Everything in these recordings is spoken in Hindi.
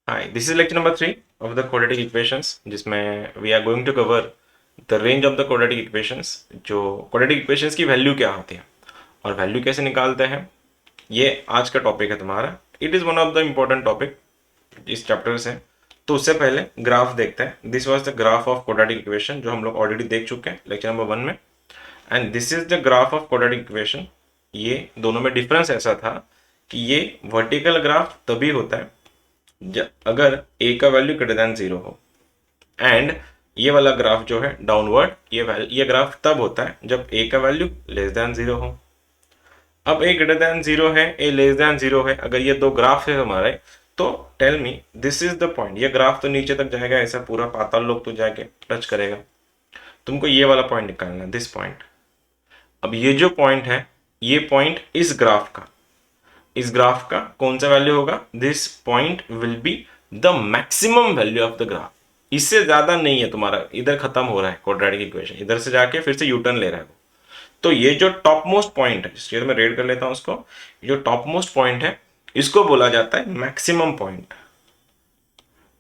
Hi, this is lecture number 3 of the quadratic equations जिसमें we are going to cover the range of the quadratic equations। जो quadratic equations की वैल्यू क्या होती है और वैल्यू कैसे निकालते हैं, ये आज का टॉपिक है तुम्हारा। It is one of the important topic इस चैप्टर से। तो उससे पहले ग्राफ देखते हैं। This was the graph of quadratic equation जो हम लोग ऑलरेडी देख चुके हैं लेक्चर नंबर 1 में, and this is the graph of quadratic equation. ये दोनों में डिफरेंस ऐसा था कि ये वर्टिकल ग्राफ तभी होता है अगर a का वैल्यू ग्रेटर देन 0 हो, एंड ये वाला ग्राफ जो है डाउनवर्ड, ये ग्राफ तब होता है जब a का वैल्यू लेस देन 0 हो। अब a ग्रेटर देन 0 है, a लेस देन 0 है, अगर ये दो ग्राफ है हमारे, तो tell me this is the point. ये ग्राफ तो नीचे तक जाएगा, ऐसा पूरा पाताल लोक तो जाके टच करेगा। तुमको ये वाला पॉइंट निकालना है, दिस पॉइंट। अब ये जो पॉइंट है, ये पॉइंट इस ग्राफ का कौन सा वैल्यू होगा? This point will be the maximum value of the graph. इससे ज्यादा नहीं है तुम्हारा, इधर खत्म हो रहा है क्वाड्रेटिक इक्वेशन, इधर से जाके फिर से यूटर्न ले रहा है वो। तो ये जो टॉप मोस्ट पॉइंट है, इसलिए मैं रेड कर लेता हूं उसको, जो टॉप मोस्ट पॉइंट है इसको बोला जाता है मैक्सिमम पॉइंट।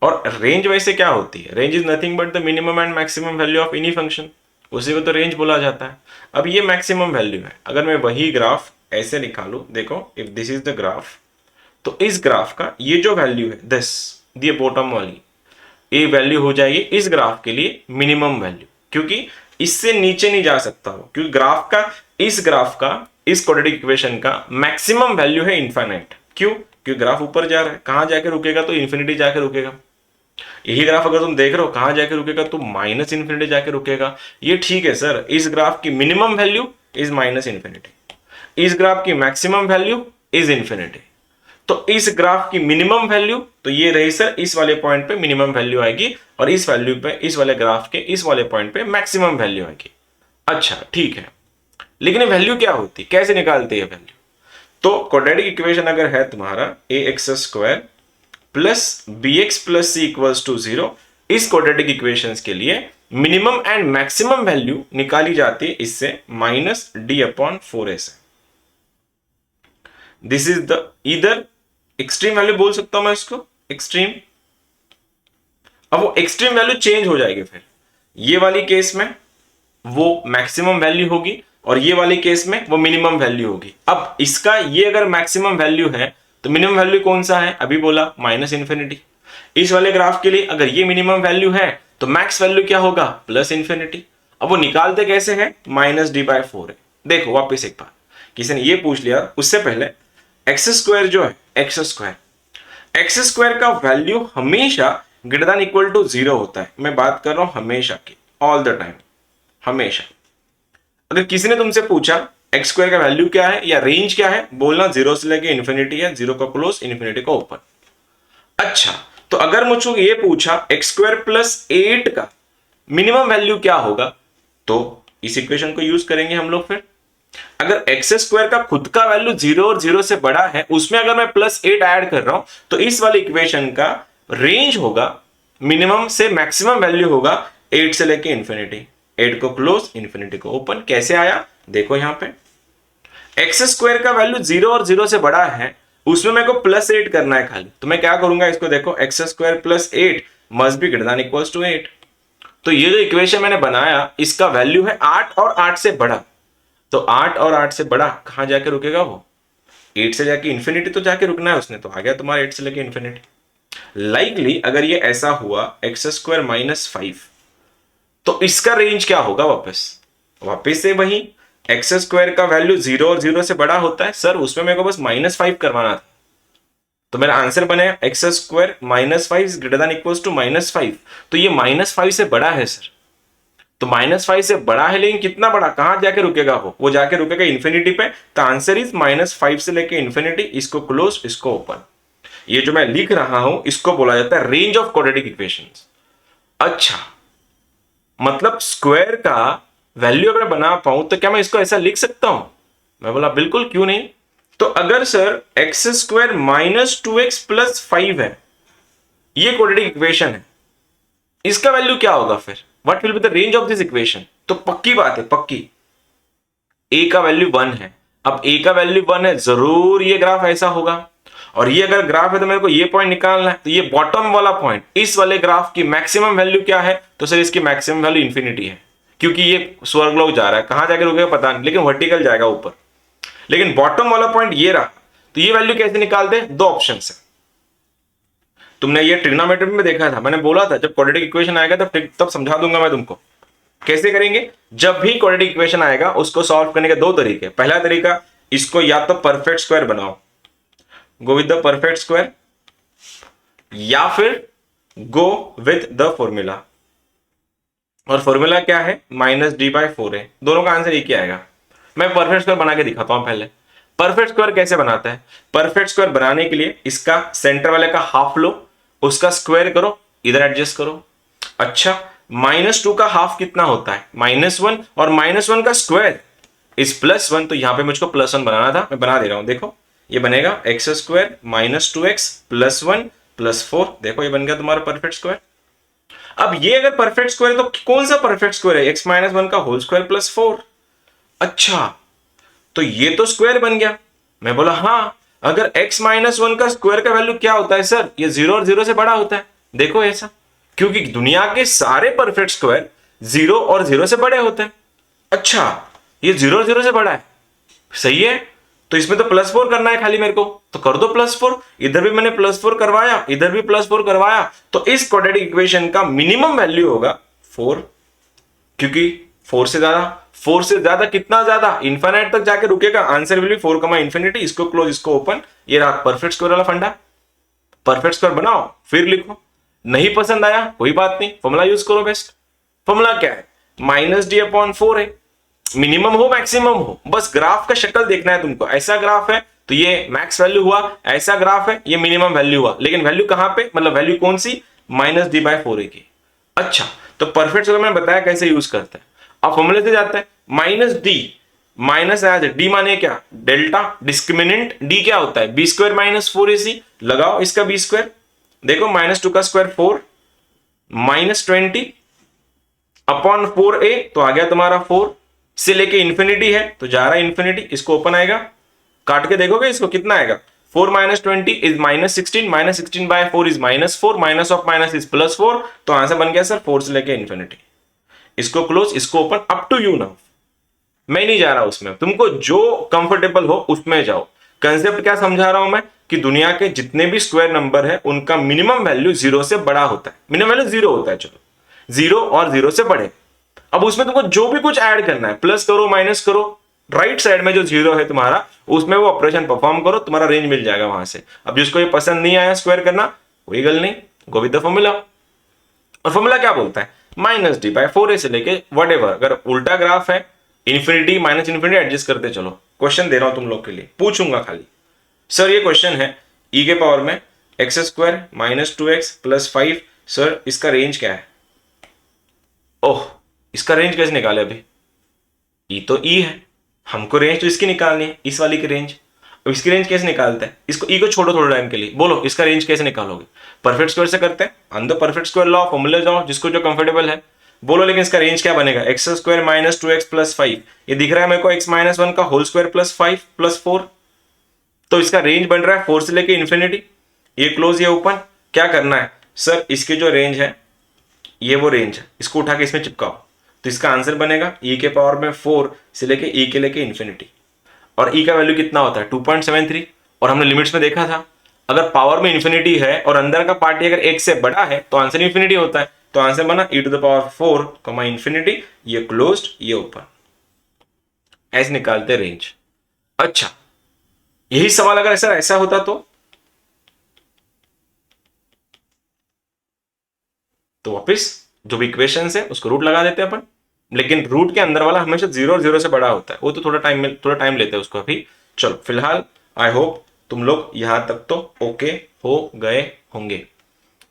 और रेंज वैसे क्या होती है? Range is nothing but the minimum and maximum value of any function, उसी को तो रेंज बोला जाता है। अब ये मैक्सिमम वैल्यू है। अगर मैं वही ग्राफ ऐसे निकालू, देखो if this is the graph, तो इस ग्राफ का ये जो वैल्यू है दिस, ये बॉटम वाली ये वैल्यू हो जाएगी इस ग्राफ के लिए मिनिमम वैल्यू, क्योंकि इससे नीचे नहीं जा सकता हो, क्योंकि ग्राफ का इस क्वाड्रेटिक इक्वेशन का मैक्सिमम वैल्यू है इनफाइनाइट। क्यों? क्योंकि ग्राफ ऊपर जा रहा है, कहां जाके रुकेगा? तो इन्फिनिटी जाके रुकेगा। यही ग्राफ अगर तुम देख रहे हो कहां जाके रुकेगा? तो माइनस इन्फिनिटी जाके रुकेगा। ये ठीक है सर, इस ग्राफ की minimum value is minus infinity, इस ग्राफ की मैक्सिमम वैल्यू इज इन्फिनिटी। तो इस ग्राफ की मिनिमम वैल्यू तो ये रही सर, इस वाले पॉइंट पे मिनिमम वैल्यू आएगी, और इस वैल्यू पे, इस वाले ग्राफ के इस वाले पॉइंट पे मैक्सिमम वैल्यू आएगी। अच्छा ठीक है, लेकिन वैल्यू क्या होती, कैसे निकालते हैं वैल्यू? तो क्वाड्रेटिक इक्वेशन अगर है तुम्हारा ax² plus bx plus c equals to 0, इस क्वाड्रेटिक इक्वेशंस के लिए मिनिमम एंड मैक्सिमम वैल्यू निकाली जाती है इससे -d/4a से। दिस इज द इधर एक्सट्रीम वैल्यू बोल सकता हूं मैं इसको, एक्सट्रीम। अब वो एक्सट्रीम वैल्यू चेंज हो जाएगी, फिर ये वाली केस में वो मैक्सिमम वैल्यू होगी और ये वाली केस में वो मिनिमम वैल्यू होगी। अब इसका ये अगर मैक्सिमम वैल्यू है तो मिनिमम वैल्यू कौन सा है? अभी बोला माइनस इन्फिनिटी। इस वाले ग्राफ के लिए अगर ये मिनिमम वैल्यू है तो मैक्स वैल्यू क्या होगा? Plus infinity. अब वो निकालते कैसे हैं? -d/4 है। देखो वापिस एक बार, किसी ने ये पूछ लिया उससे पहले, x² जो है x² का वैल्यू हमेशा ग्रेटर देन इक्वल टू 0 होता है। मैं बात कर रहा हूं हमेशा की, ऑल द टाइम, हमेशा। अगर किसी ने तुमसे पूछा x² का वैल्यू क्या है या रेंज क्या है, बोलना 0 से लेके इन्फिनिटी है, 0 का क्लोज, इन्फिनिटी का ओपन। अच्छा, तो अगर मुझको ये पूछा x² प्लस 8 का मिनिमम वैल्यू क्या होगा, तो इस इक्वेशन को यूज करेंगे हम लोग। फिर अगर x² का खुद का वैल्यू 0 और 0 से बड़ा है, उसमें अगर मैं +8 ऐड कर रहा हूं, तो इस वाली इक्वेशन का रेंज होगा, मिनिमम से मैक्सिमम वैल्यू होगा 8 से लेके इन्फिनिटी, 8 को क्लोज, इन्फिनिटी को ओपन। कैसे आया? देखो यहां पे x² का वैल्यू 0 और 0 से बड़ा है, उसमें मेरे को +8 करना है खाली। तो मैं क्या करूंगा, इसको देखो, x² plus 8 must be greater than equals to 8। तो ये जो इक्वेशन मैंने बनाया, इसका वैल्यू है 8 और 8 से बड़ा। तो 8 और 8 से बड़ा कहां जाके रुकेगा? वो 8 से जाके इन्फिनिटी तो जाके रुकना है उसने, तो आ गया तुम्हारा 8 से लेके इन्फिनिटी। लाइकली अगर ये ऐसा हुआ x² -5, तो इसका रेंज क्या होगा? वापस से वही, x² का वैल्यू 0 और 0 से बड़ा होता है सर, उसमें मेरे को बस -5 करवाना था। तो मेरा आंसर बनेगा x² -5 greater than equals to -5। तो ये -5 से बड़ा है सर, तो -5 से बड़ा है, लेकिन कितना बड़ा? कहां जाके रुकेगा? वो जाके रुकेगा इन्फिनिटी पे। तो आंसर इज -5 से लेके इन्फिनिटी, इसको क्लोज, इसको ओपन। ये जो मैं लिख रहा हूं इसको बोला जाता है रेंज ऑफ क्वाड्रेटिक इक्वेशंस। अच्छा, मतलब स्क्वायर का वैल्यू अगर बना पाऊं तो क्या मैं इसको ऐसा लिख सकता हूं? मैं बोला बिल्कुल, क्यों नहीं। तो अगर सर x² -2x प्लस 5 है, ये क्वाड्रेटिक इक्वेशन है, इसका वैल्यू क्या होगा फिर? What will be the range of this equation? तो पक्की बात है, पक्की, a का वैल्यू 1 है। अब a का वैल्यू 1 है, जरूर ये ग्राफ ऐसा होगा। और ये अगर ग्राफ है तो मेरे को ये पॉइंट निकालना है, तो ये बॉटम वाला पॉइंट, इस वाले ग्राफ की मैक्सिमम वैल्यू क्या है, तो सर इसकी मैक्सिमम वैल्यू इन्फिनिटी है, क्योंकि ये स्वर्गलोक जा रहा है, कहां जाके रुकेगा पता नहीं, लेकिन वर्टिकल जाएगा ऊपर। लेकिन बॉटम वाला पॉइंट ये रहा, तो ये वैल्यू कैसे निकालते हैं, दो ऑप्शन है। तुमने ये ट्रिग्नोमेट्री में देखा था, मैंने बोला था जब क्वाड्रेटिक इक्वेशन आएगा तब समझा दूंगा मैं तुमको कैसे करेंगे। जब भी क्वाड्रेटिक इक्वेशन आएगा उसको सॉल्व करने के दो तरीके। पहला तरीका, इसको या तो परफेक्ट स्क्वायर बनाओ, go with the perfect square, या फिर गो विद द फॉर्मूला। और फॉर्मूला क्या है, -d/4 है। दोनों का आंसर एक ही आएगा। मैं परफेक्ट स्क्वायर बना के दिखाता हूं। पहले परफेक्ट स्क्वायर कैसे बनाता है, परफेक्ट स्क्वायर बनाने के लिए इसका सेंटर वाले का हाफ लो, उसका स्क्वायर करो, इधर एडजस्ट करो। अच्छा, -2 का हाफ कितना होता है, -1, और -1 का स्क्वायर इज +1, तो यहां पे मुझको +1 बनाना था, मैं बना दे रहा हूं। देखो ये बनेगा x² -2x +1 +4। देखो ये बन गया तुम्हारा परफेक्ट स्क्वायर। अब ये अगर परफेक्ट स्क्वायर है तो कौन सा परफेक्ट स्क्वायर है, x - 1 का होल स्क्वायर +4। अच्छा, तो ये तो स्क्वायर बन गया। मैं बोला हाँ, अगर x - 1 का स्क्वायर का वैल्यू क्या होता है सर, ये 0 और 0 से बड़ा होता है। देखो ऐसा, क्योंकि दुनिया के सारे परफेक्ट स्क्वायर 0 और 0 से बड़े होते हैं। अच्छा, ये 0 और 0 से बड़ा है, सही है। तो इसमें तो +4 करना है खाली मेरे को, तो कर दो +4। इधर भी मैंने +4 करवाया, इधर भी +4 करवाया, तो इस क्वाड्रेटिक इक्वेशन का मिनिमम वैल्यू होगा 4, क्योंकि 4 से ज्यादा कितना ज्यादा, इन्फिनिट तक जाके रुकेगा। Answer will be 4, infinity. इसको क्लोज, इसको ओपन। ये रहा परफेक्ट स्क्वायर वाला फंडा। परफेक्ट स्क्वायर बनाओ फिर लिखो। नहीं पसंद आया कोई बात नहीं, फॉर्मूला यूज करो बेस्ट। फॉर्मूला क्या है, -d/4 है। मिनिमम हो मैक्सिमम हो, बस ग्राफ का शक्ल देखना है तुमको। ऐसा ग्राफ है तो ये मैक्स वैल्यू हुआ, ऐसा ग्राफ है ये मिनिमम वैल्यू हुआ। लेकिन वैल्यू कहां पे, मतलब वैल्यू कौन सी, -d/4 की। अच्छा, तो परफेक्ट स्क्वायर मैंने बताया कैसे यूज करते हैं। अब फॉर्मूले से जाता है, -d माइनस आया, डी माने क्या, डेल्टा डिस्क्रिमिनेंट। डी क्या होता है, b² - 4ac। लगाओ इसका b², देखो -2 का स्क्वायर 4, -20 अपॉन 4a, तो आ गया तुम्हारा 4 से लेके इन्फिनिटी है तो जा रहा है इन्फिनिटी। इसको ओपन आएगा, काट के देखोगे इसको कितना आएगा, 4 - 20 is -16, -16/4 is -4, minus of minus is +4, तो आंसर बन गया सर 4 से लेके इन्फिनिटी। इसको क्लोज, इसको open, up to you now. मैं नहीं जा रहा उसमें, तुमको जो कंफर्टेबल हो उसमें जाओ। कंसेप्ट क्या समझा रहा हूं मैं, कि दुनिया के जितने भी स्क्वायर नंबर है उनका मिनिमम वैल्यू 0 से बड़ा होता है। मिनिमम वैल्यू 0 होता है, चलो 0 और 0 से बड़े। अब उसमें तुमको जो भी कुछ ऐड करना है, प्लस करो माइनस करो, राइट साइड में जो 0 है तुम्हारा उसमें वो ऑपरेशन परफॉर्म करो, तुम्हारा रेंज मिल जाएगा वहां से। अब जिसको ये पसंद नहीं आया स्क्वायर करना, कोई गल नहीं, गो विद द फॉर्मूला। और फॉर्मूला क्या बोलता है, -d/4a से लेके वट। अगर उल्टा ग्राफ है, इन्फिनिटी माइनस इन्फिनिटी एडजस्ट करते चलो। क्वेश्चन दे रहा हूं तुम लोग के लिए, पूछूंगा खाली। सर ये क्वेश्चन है e के पावर में x² - 2x + 5। सर इसका रेंज क्या है, ओह इसका रेंज कैसे निकाले, अभी e तो e है, हमको रेंज तो इसकी निकालनी है, इस वाली की रेंज। अब इसकी रेंज कैसे निकालते हैं, इसको e को छोड़ो थोड़ा टाइम के लिए, बोलो इसका रेंज कैसे निकालोगे। परफेक्ट स्क्वायर से करते हैं, अंदर परफेक्ट स्क्वायर लॉ, फॉर्मूले जाओ, जिसको जो कंफर्टेबल है बोलो। लेकिन इसका रेंज क्या बनेगा, x² - 2x + 5। ये दिख रहा है मेरे को x - 1 का होल स्क्वायर +5 +4, तो इसका रेंज बन रहा है 4 से लेके इन्फिनिटी। ये क्लोज, ये ओपन। क्या करना है सर, इसके जो रेंज है ये वो रेंज है, इसको उठा के इसमें चिपकाओ, तो इसका आंसर बनेगा e के पावर में 4 से लेके e के लेके इन्फिनिटी। और e का वैल्यू कितना होता है, 2.73। और हमने लिमिट्स में देखा था, अगर पावर में इन्फिनिटी है और अंदर का पार्टी अगर 1 से बड़ा है तो आंसर इन्फिनिटी होता है। तो आंसर बना e⁴ इन्फिनिटी, ये क्लोज्ड ये ओपन। ऐसे निकालते रेंज। अच्छा, यही सवाल अगर ऐसा होता तो वापिस जो भी इक्वेशंस है उसको रूट लगा देते हैं अपन। लेकिन रूट के अंदर वाला हमेशा 0 और 0 से बड़ा होता है, वो तो थोड़ा टाइम लेते हैं उसको अभी। चलो फिलहाल आई होप तुम लोग यहां तक तो ओके हो गए होंगे।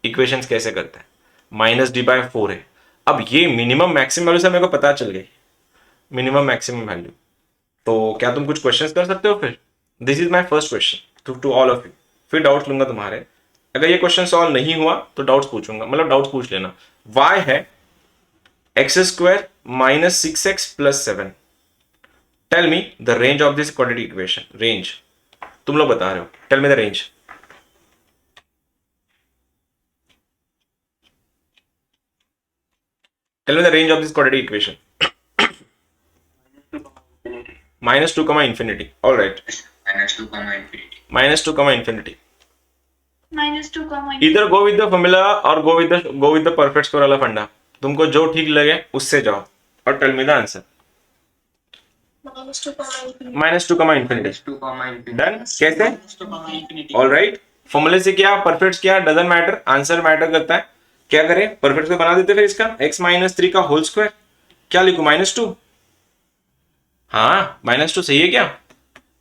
इक्वेशंस कैसे करते हैं, -d/4 है। अब ये मिनिमम मैक्सिमम वैल्यू से मेरे को पता चल गई, मिनिमम मैक्सिमम वैल्यू। तो क्या तुम कुछ क्वेश्चंस कर सकते हो फिर। This is my first question to all of you. फिर डाउट्स लूंगा तुम्हारे। अगर ये क्वेश्चन सॉल्व नहीं हुआ तो डाउट्स पूछूंगा, मतलब डाउट्स पूछ लेना। y है x² - 6x + 7। Tell me the range of this quadratic equation. Range तुम लोग बता रहे हो, tell me the range. Tell me the range of this quadratic equation. -2, infinity. All right. -2, infinity. -2, infinity. -2, Either go with the formula or go with the perfect square वाला फंडा. तुमको जो ठीक लगे उससे जाओ और tell me the answer. -2, infinity. -2, infinity. -2, infinity. Done. कैसे? -2, infinity. All right. फॉर्मूले से क्या, परफेक्ट क्या, डजंट मैटर, आंसर मैटर करता है. क्या करें, परफेक्ट को बना देते फिर इसका x - 3 का होल स्क्वायर. क्या लिखूं, -2. हाँ, -2 सही है क्या?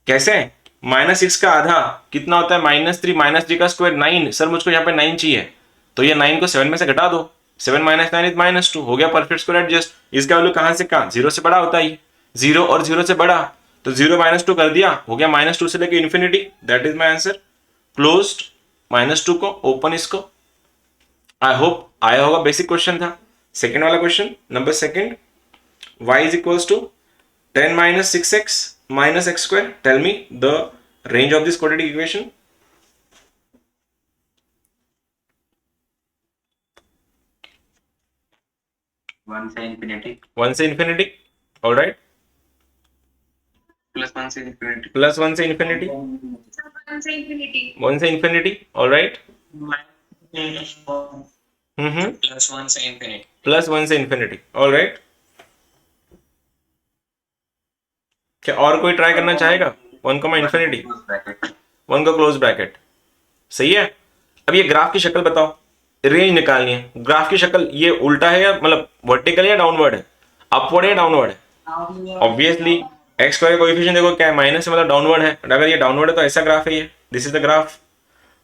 कैसे? -6 का आधा कितना होता है, -3, -3 का स्क्वायर 9. सर मुझको यहाँ पे 9 चाहिए, तो ये 9 को 7 में से घटा दो. 7 - 9 इज -2. हो गया परफेक्ट स्क्वायर एडजस्ट. इसका वैल्यू कहाँ से कहाँ, 0 से बड़ा होता है. 0 और 0 से बड़ा, तो 0 - 2 कर दिया, हो गया -2 से लेके infinity. That is my answer. Closed -2 को, ओपन इसको. आई होप आया होगा. बेसिक क्वेश्चन था. सेकेंड वाला question, number second. y is equals to 10 - 6x - x square. Tell me the range of this quadratic equation. 1 से infinity. 1 से infinity. All right. +1 से infinity. Plus 1 से infinity. 1 से infinity. 1 से infinity. All right. +1 से infinity. Plus 1 से infinity. All right. क्या और कोई ट्राई करना चाहेगा? 1 को infinity. 1 को क्लोज ब्रैकेट. सही है. अब ये ग्राफ की शक्ल बताओ, रेंज निकालनी है. ग्राफ की शक्ल ये उल्टा है या मतलब वर्टिकल या डाउनवर्ड है, अपवर्ड या डाउनवर्ड है? ऑब्वियसली एक्स स्क्वायर कोएफिशिएंट देखो क्या है, माइनस मतलब डाउनवर्ड है. अगर ये डाउनवर्ड है तो ऐसा ग्राफ है ये, दिस इज द ग्राफ.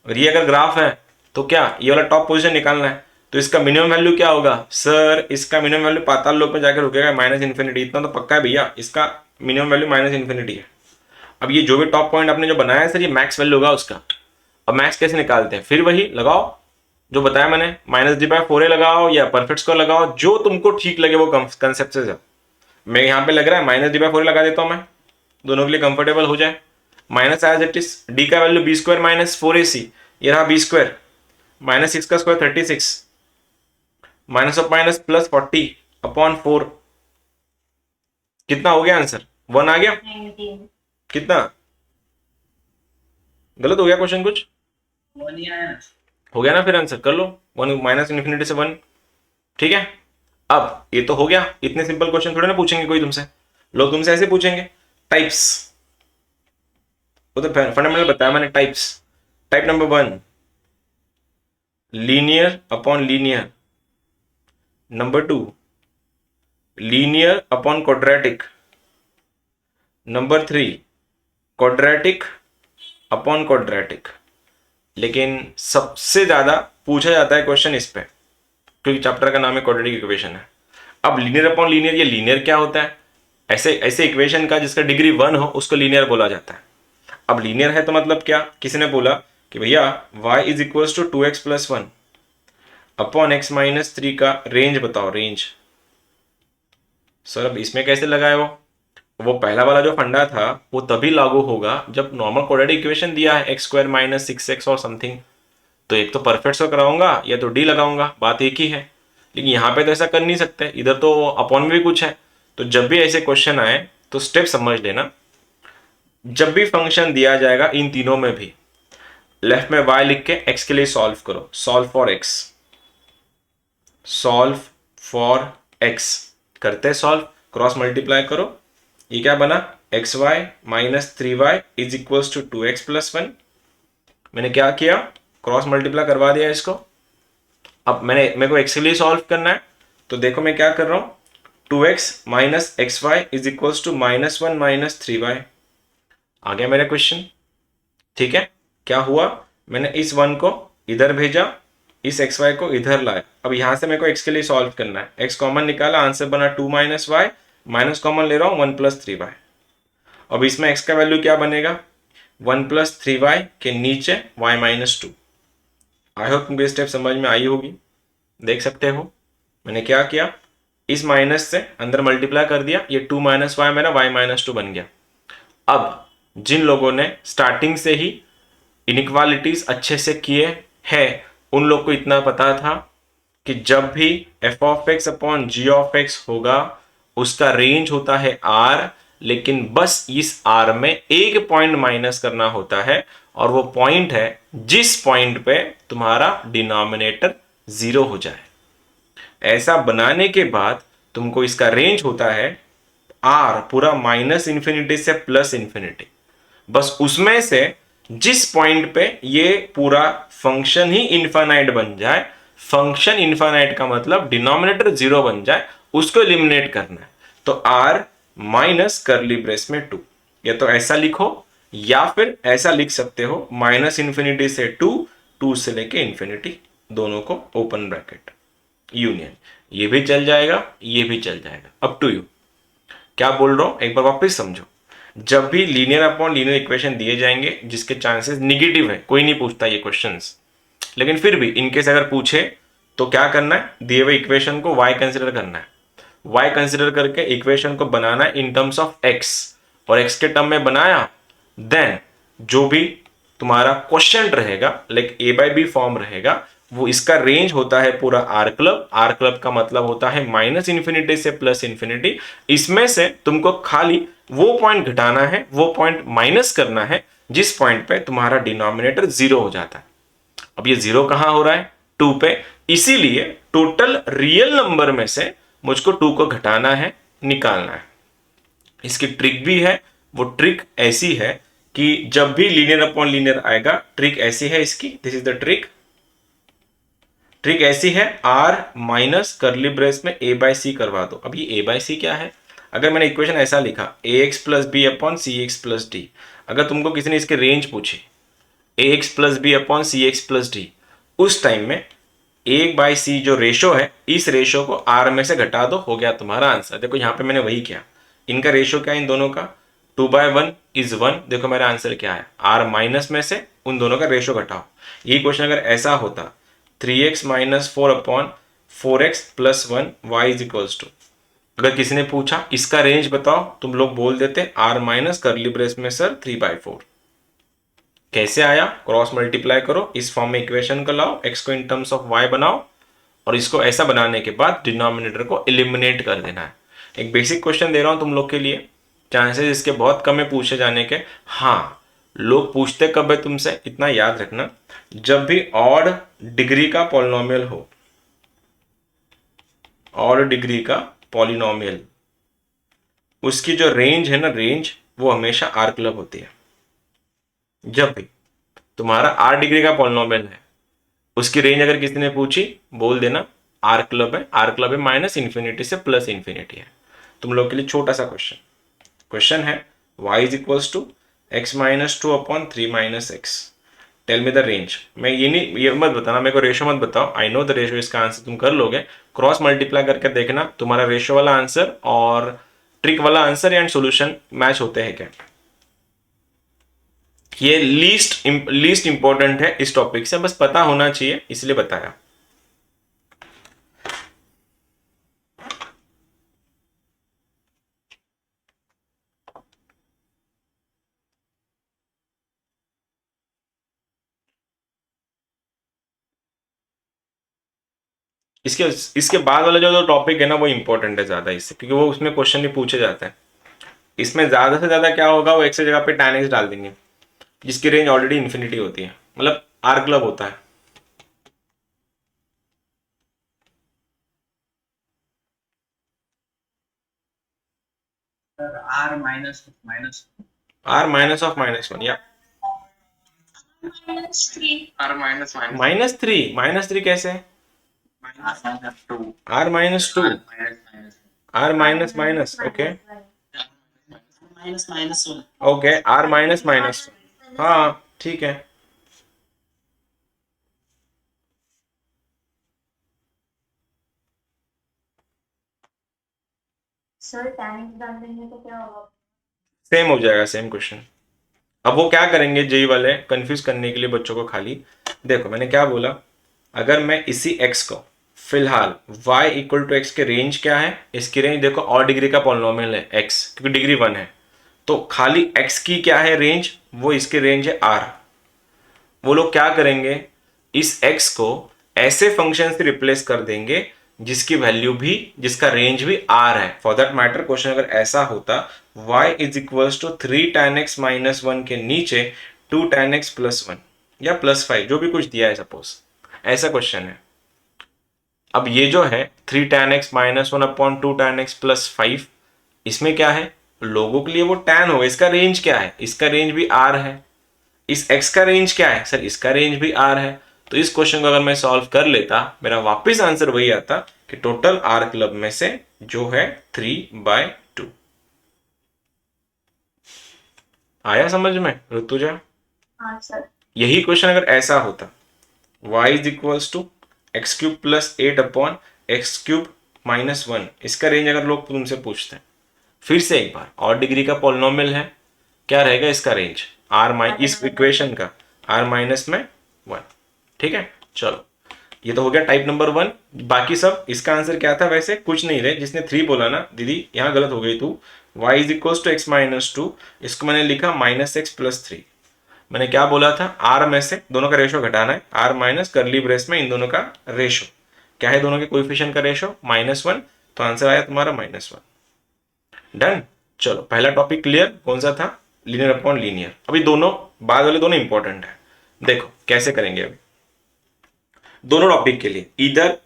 और ये अगर ग्राफ है तो क्या ये वाला टॉप पोजीशन निकालना है. तो इसका मिनिमम वैल्यू क्या होगा सर? इसका मिनिमम वैल्यू पाताल लोक में जाकर रुकेगा -इन्फिनिटी. इतना तो पक्का है भैया, इसका मिनिमम वैल्यू -इन्फिनिटी है. अब ये जो भी टॉप पॉइंट आपने जो बनाया है सर, ये मैक्स वैल्यू होगा उसका. अब मैक्स कैसे निकालते हैं? फिर वही लगाओ जो बताया मैंने, -d/4a लगाओ या परफेक्ट स्क्वायर लगाओ, जो तुमको ठीक लगे वो कंसेप्ट से जाओ. मैं यहाँ पे लग रहा है -d/4a लगा देता हूँ मैं, दोनों के लिए कंफर्टेबल हो जाए. Minus as it is, D का वैल्यू b² - 4ac, ये रहा b². -6 का square 36, minus of minus plus 40/4. कितना हो गया आंसर? 1 आ गया. 19. कितना गलत हो गया क्वेश्चन कुछ? 1 ही आया. हो गया ना, फिर आंसर कर लो. 1 - से 1. ठीक है. अब ये तो हो गया. इतने सिंपल क्वेश्चन थोड़े ना पूछेंगे कोई तुमसे. लोग तुमसे ऐसे पूछेंगे टाइप्स, वो तो फंडामेंटल बताया मैंने. Types, type number 1 linear upon linear. Number 2 linear upon quadratic. Number 3 quadratic upon quadratic. लेकिन सबसे ज्यादा पूछा जाता है क्वेश्चन इस पे, क्योंकि चैप्टर का नाम है क्वाड्रेटिक इक्वेशन है. अब लीनियर अपॉन लीनियर, ये लीनियर क्या होता है? ऐसे ऐसे इक्वेशन का जिसका डिग्री 1 हो उसको लीनियर बोला जाता है. अब लीनियर है तो मतलब क्या, किसी ने बोला कि भैया y is equal to 2x + 1 upon x - 3 का रेंज बताओ. रेंज सर अब इसमें कैसे लगाए? वो पहला वाला जो फंडा था वो तभी लागू होगा जब नॉर्मल क्वाड्रेटिक इक्वेशन दिया है x² - 6x और समथिंग. तो एक तो परफेक्ट स्क्वायर कराऊंगा या तो डी लगाऊंगा, बात एक ही है. लेकिन यहाँ पे तो ऐसा कर नहीं सकते, इधर तो अपॉन में भी कुछ है. तो जब भी ऐसे क्वेश्चन आए तो स्टेप समझ लेना. जब भी फंक्शन दिया जाएगा इन तीनों में भी, लेफ्ट में y लिख के x के लिए सॉल्व करो. Solve for x, solve for x करते सॉल्व, क्रॉस मल्टीप्लाई करो. ये क्या बना? xy - 3y is equal to 2x + 1. मैंने क्या किया? क्रॉस मल्टीप्लाई करवा दिया इसको. अब मेरे को x के लिए सॉल्व करना है, तो देखो मैं क्या कर रहा हूं. 2x - xy is equal to -1 - 3y. आ गया मेरा क्वेश्चन. ठीक है. क्या हुआ? मैंने इस 1 को इधर भेजा, इस xy को इधर लाया. अब यहां से मेरे को x के लिए सॉल्व करना है. x कॉमन निकाला, आंसर बना 2 - y, माइनस कॉमन ले रहा हूं 1 + 3y. अब इसमें x का वैल्यू क्या बनेगा? 1 + 3y के नीचे y - 2. आई होप तुमको स्टेप समझ में आई होगी. देख सकते हो मैंने क्या किया, इस माइनस से अंदर मल्टीप्लाई कर दिया, ये 2 - y मेरा y - 2 बन गया. अब जिन लोगों ने स्टार्टिंग से ही इनइक्वालिटीज अच्छे से किए हैं उन लोग को इतना पता था कि जब भी F of X upon G of X होगा उसका रेंज होता है आर, लेकिन बस इस आर में एक पॉइंट माइनस करना होता है, और वो पॉइंट है जिस पॉइंट पे तुम्हारा डिनोमिनेटर 0 हो जाए। ऐसा बनाने के बाद तुमको इसका रेंज होता है आर पूरा माइनस इंफिनिटी से प्लस इंफिनिटी, बस उसमें से जिस पॉइंट पे ये पूरा फंक्शन ही इनफाइनाइट बन जाए, फंक्शन इनफाइनाइट का मतलब डिनोमिनेटर 0 बन जाए, उसको एलिमिनेट करना है। तो आर माइनस करली ब्रेस में 2, या तो ऐसा लिखो या फिर ऐसा लिख सकते हो माइनस इंफिनिटी से 2, 2 से लेके इंफिनिटी, दोनों को ओपन ब्रैकेट यूनियन, ये भी चल जाएगा ये भी चल जाएगा, अप टू यू। क्या बोल रहा हूं एक बार वापस समझो। जब भी लीनियर अपॉन लीनियर इक्वेशन दिए जाएंगे जिसके चांसेस निगेटिव है, कोई नहीं पूछता ये क्वेश्चंस, लेकिन फिर भी इनकेस अगर पूछे तो क्या करना है, दिए हुए इक्वेशन को y कंसिडर करना है, y कंसिडर करके इक्वेशन को बनाना है इन टर्म्स ऑफ x, और x के टर्म में बनाया, देन जो भी तुम्हारा क्वेश्चन रहेगा like a by B form रहेगा, वो इसका रेंज होता है पूरा आर क्लब। आर क्लब का मतलब होता है माइनस इंफिनिटी से प्लस इंफिनिटी। इसमें से तुमको खाली वो पॉइंट घटाना है, वो पॉइंट माइनस करना है जिस पॉइंट पे तुम्हारा डिनोमिनेटर 0 हो जाता है। अब ये 0 कहां हो रहा है, 2 पे, इसीलिए टोटल रियल नंबर में से मुझको 2 को घटाना है, निकालना है। इसकी ट्रिक भी है, वो ट्रिक ऐसी है कि जब भी लीनियर अपॉन लीनियर आएगा, ट्रिक ऐसी है इसकी, this is the trick. Trick ऐसी है, आर माइनस करली ब्रेस में ए बाई सी करवा दो। अब ये ए बाई सी क्या है, अगर मैंने इक्वेशन ऐसा लिखा ए एक्स प्लस बी अपॉन सी एक्स प्लस डी, अगर तुमको किसी ने इसके रेंज पूछी ए एक्स प्लस बी अपॉन सी एक्स प्लस डी, उस टाइम में ए बाई सी जो रेशो है, इस रेशो को आर में से घटा दो, हो गया तुम्हारा आंसर। देखो यहाँ पे मैंने वही किया, इनका रेशो क्या है इन दोनों का, 2/1 इज 1। देखो मेरा आंसर क्या है, आर माइनस में से उन दोनों का रेशो घटाओ। ये क्वेश्चन अगर ऐसा होता 3x minus 4 upon 4x plus 1 y is equals to, अगर किसी ने पूछा इसका रेंज बताओ, तुम लोग बोल देते आर माइनस करली ब्रेस में सर 3/4। कैसे आया, क्रॉस मल्टीप्लाई करो, इस फॉर्म में इक्वेशन को लाओ, x को इन टर्म्स ऑफ y बनाओ, और इसको ऐसा बनाने के बाद डिनोमिनेटर को एलिमिनेट कर देना है। एक बेसिक क्वेश्चन दे रहा हूं तुम लोग के लिए, चांसेस इसके बहुत कम है पूछे जाने के। हाँ, लोग पूछते कब है तुमसे, इतना याद रखना, जब भी ऑड डिग्री का पॉलिनोमियल हो, ऑड डिग्री का पॉलिनोमियल, उसकी जो रेंज है ना, रेंज वो हमेशा आर क्लब होती है। जब भी तुम्हारा आर डिग्री का पॉलिनोमियल है, उसकी रेंज अगर किसी ने पूछी, बोल देना आर क्लब है। आर क्लब है माइनस इंफिनिटी से प्लस इंफिनिटी है। तुम लोग के लिए छोटा सा क्वेश्चन है, y is equals to x minus 2 upon 3 minus X, tell me the range. मैं ये मत बताना, मेरे को रेशो मत बताओ, आई नो द रेशो, इसका आंसर तुम कर लोगे। क्रॉस मल्टीप्लाई करके देखना तुम्हारा रेशो वाला आंसर और ट्रिक वाला आंसर एंड सॉल्यूशन मैच होते हैं क्या। ये लीस्ट इंपॉर्टेंट है इस टॉपिक से, बस पता होना चाहिए इसलिए बताया। इसके बाद वाला जो टॉपिक है ना, वो इंपॉर्टेंट है ज्यादा इससे, क्योंकि वो उसमें क्वेश्चन नहीं पूछे जाते हैं। इसमें ज्यादा से ज्यादा क्या होगा, वो एक्स की जगह पे tan x डाल देंगे, जिसकी रेंज ऑलरेडी इन्फिनिटी होती है, मतलब आर क्लब होता है। R minus R minus of -1 या -3. R minus -3 कैसे है, minus 2 R minus 2, minus R minus minus, okay minus 1 okay, R minus minus, हाँ ठीक है। सर tan x डाल देंगे तो क्या होगा? सेम हो जाएगा, सेम क्वेश्चन। अब वो क्या करेंगे जेई वाले, कंफ्यूज करने के लिए बच्चों को खाली, देखो मैंने क्या बोला, अगर मैं इसी x को फिलहाल y इक्वल टू एक्स के रेंज क्या है, इसकी रेंज देखो और डिग्री का पॉलिनोमियल है x, क्योंकि डिग्री 1 है, तो खाली x की क्या है रेंज, वो इसकी रेंज है r। वो लोग क्या करेंगे, इस x को ऐसे फंक्शन से रिप्लेस कर देंगे जिसकी वैल्यू भी, जिसका रेंज भी r है। फॉर दैट मैटर क्वेश्चन अगर ऐसा होता y is equals to 3 tan x minus 1 के नीचे 2 tan x प्लस 1 या प्लस 5, जो भी कुछ दिया है, सपोज ऐसा क्वेश्चन है। अब ये जो है 3 tan x minus 1 upon 2 tan x plus 5, इसमें क्या है, लोगों के लिए वो tan होगा। इसका रेंज क्या है, इसका रेंज भी r है। इस x का रेंज क्या है सर, इसका रेंज भी r है। तो इस क्वेश्चन को अगर मैं सॉल्व कर लेता, मेरा वापस आंसर वही आता कि टोटल r क्लब में से जो है 3/2। आया समझ में ऋतुजा? हाँ सर। यही क्वेश्चन अगर ऐसा होता y is equals to x cube plus 8 upon x cube minus 1, इसका रेंज अगर लोग तुमसे पूछते हैं, फिर से एक बार, और डिग्री का पॉलिनोमियल है, क्या रहेगा इसका रेंज, इस इक्वेशन का r माइनस में 1। ठीक है, चलो ये तो हो गया टाइप नंबर 1। बाकी सब, इसका आंसर क्या था, वैसे कुछ नहीं रहे। जिसने 3 बोला ना, दीदी यहाँ गलत हो गई तू, y is equals to x minus 2, इसको मैंने लिखा माइनस एक्स प्लस 3। मैंने क्या बोला था, r में से दोनों का रेशो घटाना है, r माइनस करली ब्रेस में इन दोनों का रेशो क्या है, दोनों के कोएफिशिएंट का रेशो -1, तो आंसर आया तुम्हारा -1। डन। चलो पहला टॉपिक क्लियर, कौन सा था, लीनियर अपॉन लीनियर। अभी दोनों बाद वाले दोनों इंपॉर्टेंट है, देखो कैसे करेंगे। अभी दोनों टॉपिक के लिए इधर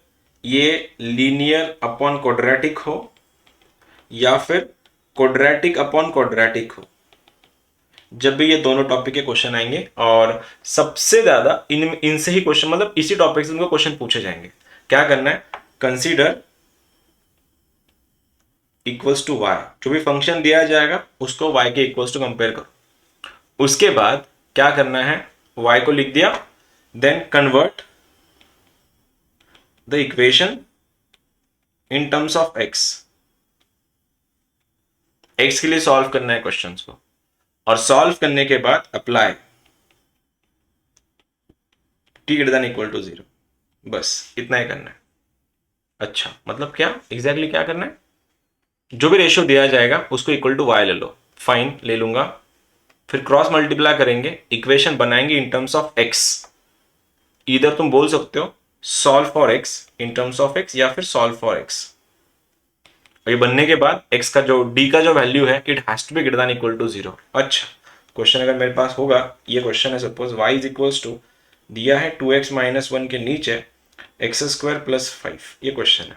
ये लीनियर अपॉन क्वाड्रेटिक हो या फिर क्वाड्रेटिक अपॉन क्वाड्रेटिक हो, जब भी ये दोनों टॉपिक के क्वेश्चन आएंगे, और सबसे ज्यादा इनसे ही क्वेश्चन, मतलब इसी टॉपिक से उनको क्वेश्चन पूछे जाएंगे। क्या करना है, कंसीडर इक्वल्स टू y, जो भी फंक्शन दिया जाएगा उसको y के इक्वल्स टू कंपेयर करो। उसके बाद क्या करना है, y को लिख दिया, then convert the equation in terms of x के लिए सॉल्व करना है क्वेश्चंस को, और सॉल्व करने के बाद apply t greater than equal to 0, बस इतना ही करना है। अच्छा, मतलब क्या एग्जैक्टली क्या करना है, जो भी रेशियो दिया जाएगा उसको इक्वल टू y ले लो, फाइन ले लूंगा, फिर क्रॉस मल्टीप्लाई करेंगे, इक्वेशन बनाएंगे इन टर्म्स ऑफ x। इधर तुम बोल सकते हो solve for x in terms of x, या फिर सॉल्व फॉर x। ये बनने के बाद x का जो d का जो वैल्यू है, it has to be greater than equal to 0। अच्छा, क्वेश्चन अगर मेरे पास होगा, ये क्वेश्चन है, suppose y is equals to दिया है 2x माइनस 1 के नीचे x² प्लस 5, ये क्वेश्चन है,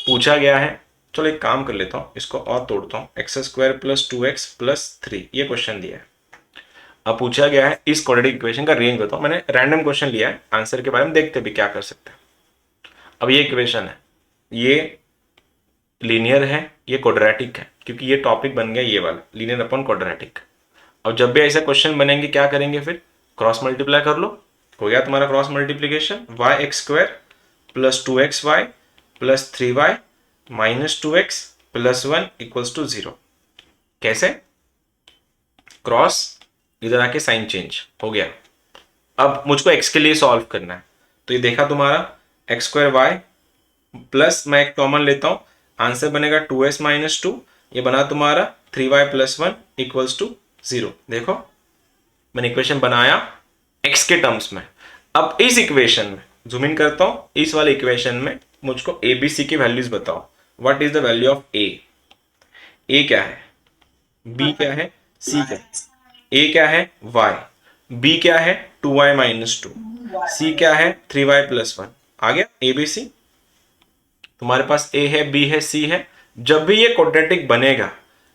पूछा गया है। चलो एक काम कर लेता हूँ, इसको और तोड़ता हूँ, x² प्लस 2x प्लस 3, ये क्वेश्चन दिया है। अब पूछा गया है इस क्वाड्रेटिक इक्वेशन का रेंज बताओ। मैंने रैंडम क्वेश्चन लिया है, आंसर के बारे में देखते भी क्या कर सकते हैं। अब ये इक्वेशन है, ये लीनियर है, ये क्वाड्रेटिक है, क्योंकि ये टॉपिक बन गया ये वाला लीनियर अपॉन क्वाड्रेटिक। अब जब भी ऐसा क्वेश्चन बनेंगे क्या करेंगे, फिर क्रॉस मल्टीप्लाई कर लो, हो गया तुम्हारा cross multiplication, y² plus 2xy plus 3y minus 2x plus 1 equals to 0। कैसे, क्रॉस, इधर आके साइन चेंज हो गया। अब मुझको x के लिए सॉल्व करना है, तो ये देखा तुम्हारा x²y प्लस, मैं एक कॉमन लेता हूं, आंसर बनेगा 2s माइनस 2, ये बना तुम्हारा 3y प्लस 1 इक्वल्स टू 0। देखो मैंने इक्वेशन बनाया x के टर्म्स में। अब इस इक्वेशन में जूम इन करता हूं, इस वाले इक्वेशन में मुझको a b c की वैल्यूज बताओ। What is the value of a? a क्या है, b क्या है, c क्या है, a क्या है y, b क्या है 2y माइनस 2, c क्या है 3y प्लस 1। आ गया a b c, तुम्हारे पास a है, b है, c है। जब भी ये क्वाड्रेटिक बनेगा,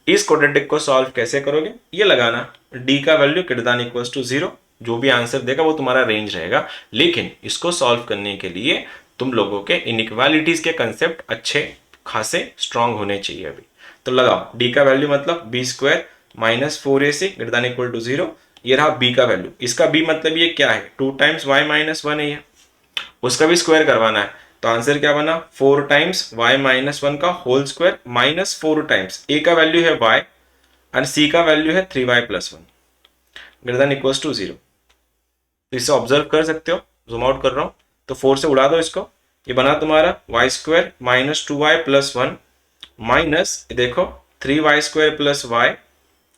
इस क्वाड्रेटिक को सॉल्व कैसे करोगे, ये लगाना d का value greater than equals to 0, जो भी आंसर देगा वो तुम्हारा रेंज रहेगा। लेकिन इसको सॉल्व करने के लिए तुम लोगों के इनइक्वालिटीज के कंसेप्ट अच्छे खासे स्ट्रांग होने चाहिए। अभी तो लगाओ d का वैल्यू मतलब b² minus 4ac greater than equal to 0, ये रहा b का वैल्यू। इसका b मतलब ये क्या है, 2 टाइम्स y माइनस 1 है, उसका भी स्क्वायर करवाना है, तो आंसर क्या बना 4 टाइम्स y माइनस 1 का whole square minus 4 times a का वैल्यू है y और c का वैल्यू है 3y plus 1 greater than equals to 0। तो इसे ऑब्जर्व कर सकते हो, जूम आउट कर रहा हूं, तो 4 से उड़ा दो इसको, ये बना तुम्हारा y² minus 2y plus 1 minus देखो 3y² plus y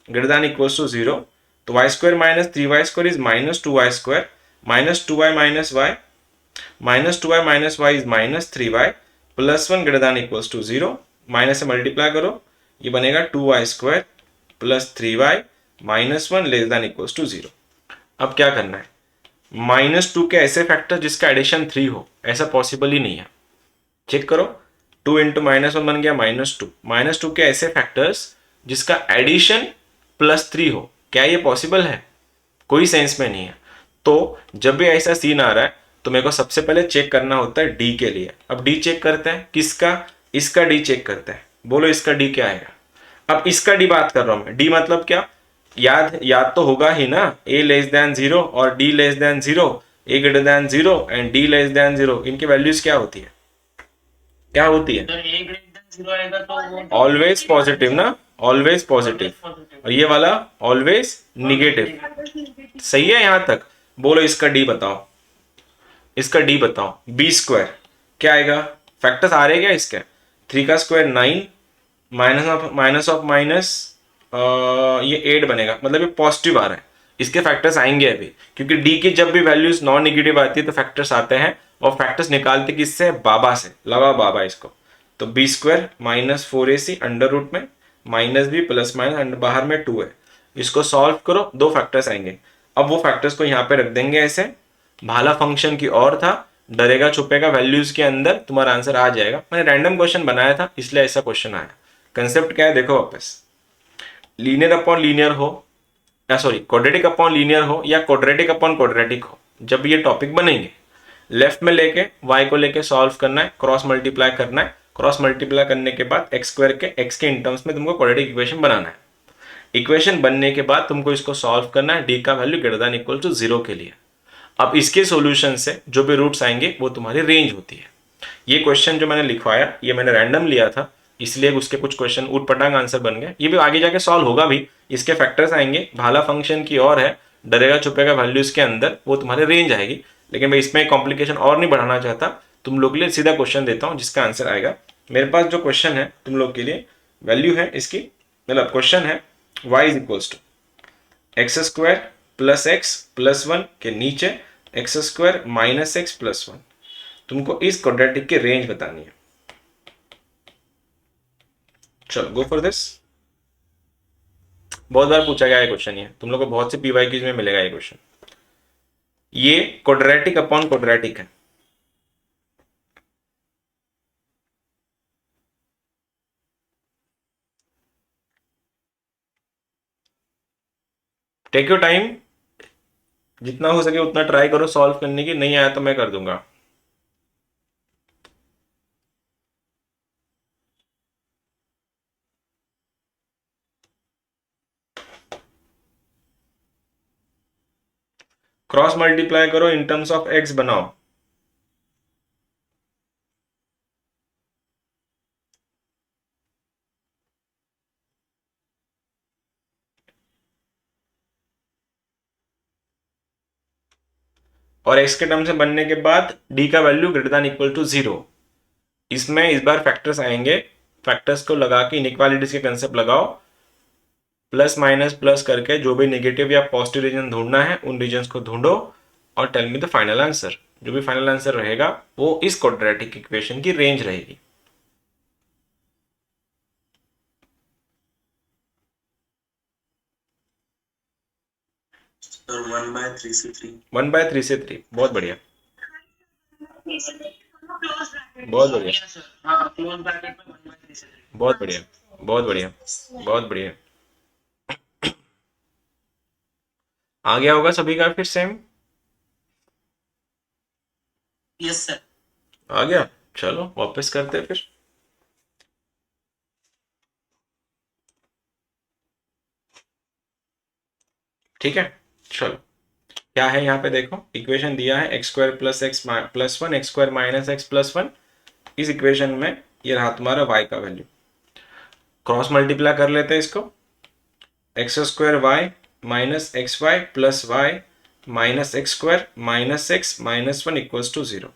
greater than equals to 0। तो y² minus 3y² is minus 2y² minus 2y minus y minus 2y minus y is minus 3y plus 1 greater than equals to 0, minus से मल्टीप्लाई करो, ये बनेगा 2y square plus 3y minus 1 less than equals to 0। अब क्या करना है, -2 के ऐसे फैक्टर जिसका एडिशन 3 हो, ऐसा पॉसिबल ही नहीं है। चेक करो, 2 इंटू -1 बन गया -2, -2 के ऐसे फैक्टर्स जिसका एडिशन +3 हो, क्या ये पॉसिबल है? कोई सेंस में नहीं है। तो जब भी ऐसा सीन आ रहा है तो मेरे को सबसे पहले चेक करना होता है डी के लिए। अब डी चेक करते हैं किसका, इसका डी चेक करते हैं। बोलो इसका डी क्या आएगा? अब इसका डी बात कर रहा हूं मैं, डी मतलब क्या, याद तो होगा ही ना, a लेस देन 0 और d less than 0, a greater than 0 and d less than 0, इनकी वैल्यूज क्या होती है, क्या होती है? तो a greater than 0 आएगा तो वो ऑलवेज पॉजिटिव ना, ऑलवेज पॉजिटिव, और ये वाला ऑलवेज निगेटिव। सही है यहां तक? बोलो इसका डी बताओ, इसका डी बताओ। बी स्क्वायर क्या आएगा, फैक्टर्स आ रहे हैं क्या इसके, 3 का स्क्वायर 9, माइनस ऑफ माइनस ये 8 बनेगा, मतलब ये पॉजिटिव आ रहा है। इसके फैक्टर्स आएंगे अभी, क्योंकि डी की जब भी वैल्यूज नॉन निगेटिव आती है तो फैक्टर्स आते हैं, और फैक्टर्स निकालते किससे, बाबा से। लगाओ बाबा इसको, तो b square minus 4ac under root में माइनस बी प्लस माइनस बाहर में 2 है, इसको सॉल्व करो, दो फैक्टर्स आएंगे। अब वो फैक्टर्स को यहाँ पे रख देंगे ऐसे, भाला फंक्शन की और था, डरेगा छुपेगा वैल्यूज के अंदर, तुम्हारा आंसर आ जाएगा। मैंने रैंडम क्वेश्चन बनाया था इसलिए ऐसा क्वेश्चन आया। कंसेप्ट क्या है देखो वापस, लीनियर अपॉन लीनियर हो, या सॉरी क्वाड्रेटिक अपॉन लीनियर हो या क्वाड्रेटिक अपॉन क्वाड्रेटिक हो, जब ये टॉपिक बनेंगे लेफ्ट में लेके y को लेके सॉल्व करना है, क्रॉस मल्टीप्लाई करना है, क्रॉस मल्टीप्लाई करने के बाद x स्क्वायर के x के इन टर्म्स में तुमको क्वाड्रेटिक इक्वेशन बनाना है। इक्वेशन बनने के बाद तुमको इसको सॉल्व करना है d का value greater than equal to 0 के लिए। अब इसके सॉल्यूशन से जो भी रूट्स आएंगे वो तुम्हारी रेंज होती है। ये क्वेश्चन जो मैंने लिखवाया ये मैंने रैंडम लिया था, इसलिए उसके कुछ क्वेश्चन ऊट पटांग आंसर बन गए। ये भी आगे जाके सॉल्व होगा भी, इसके फैक्टर्स आएंगे, भाला फंक्शन की और है, डरेगा छुपेगा वैल्यूज के अंदर, वो तुम्हारी रेंज आएगी। लेकिन मैं इसमें कॉम्प्लिकेशन और नहीं बढ़ाना चाहता, तुम लोग के लिए सीधा क्वेश्चन देता हूँ जिसका आंसर आएगा। मेरे पास जो क्वेश्चन है तुम लोग के लिए, वैल्यू है इसकी, मतलब क्वेश्चन है y is equals to x square plus x plus 1 के नीचे x square minus x plus 1। तुमको इस क्वाड्रेटिक की रेंज बतानी है। चलो गो फॉर दिस। बहुत बार पूछा गया है क्वेश्चन, ये तुम लोग को बहुत से पीवाईक्यूज में मिलेगा ये क्वेश्चन। ये क्वाड्रेटिक अपॉन क्वाड्रेटिक है, टेक योर टाइम, जितना हो सके उतना ट्राई करो सॉल्व करने की, नहीं आया तो मैं कर दूंगा। क्रॉस मल्टीप्लाई करो, इन टर्म्स ऑफ एक्स बनाओ। और x के टर्म से बनने के बाद d का value greater than equal to 0। इसमें इस बार फैक्टर्स आएंगे, फैक्टर्स को लगा के इनइक्वालिटीज के कंसेप्ट लगाओ, प्लस माइनस प्लस करके जो भी नेगेटिव या पॉजिटिव रीजन ढूंढना है उन रीजन्स को ढूंढो और tell me the final answer. जो भी फाइनल आंसर रहेगा वो इस क्वाड्रेटिक इक्वेशन की रेंज रहेगी। सर 1/3 से 3। 1/3 से 3, बहुत बढ़िया, बहुत बढ़िया, हाँ क्लोज ब्रैकेट में 1/3 से 3। बहुत बढ़िया, बहुत बढ़िया, बहुत बढ़िया। आ गया होगा सभी का फिर सेम? Yes sir. आ गया, चलो वापस करते हैं फिर। ठीक है, चलो क्या है यहाँ पे देखो, इक्वेशन दिया है x square plus x plus 1, x square minus x plus 1। इस इक्वेशन में ये रहा तुम्हारा y का वैल्यू, क्रॉस मल्टीप्लाई कर लेते हैं इसको, x square y minus x y plus y minus x square minus x minus 1 equals to 0।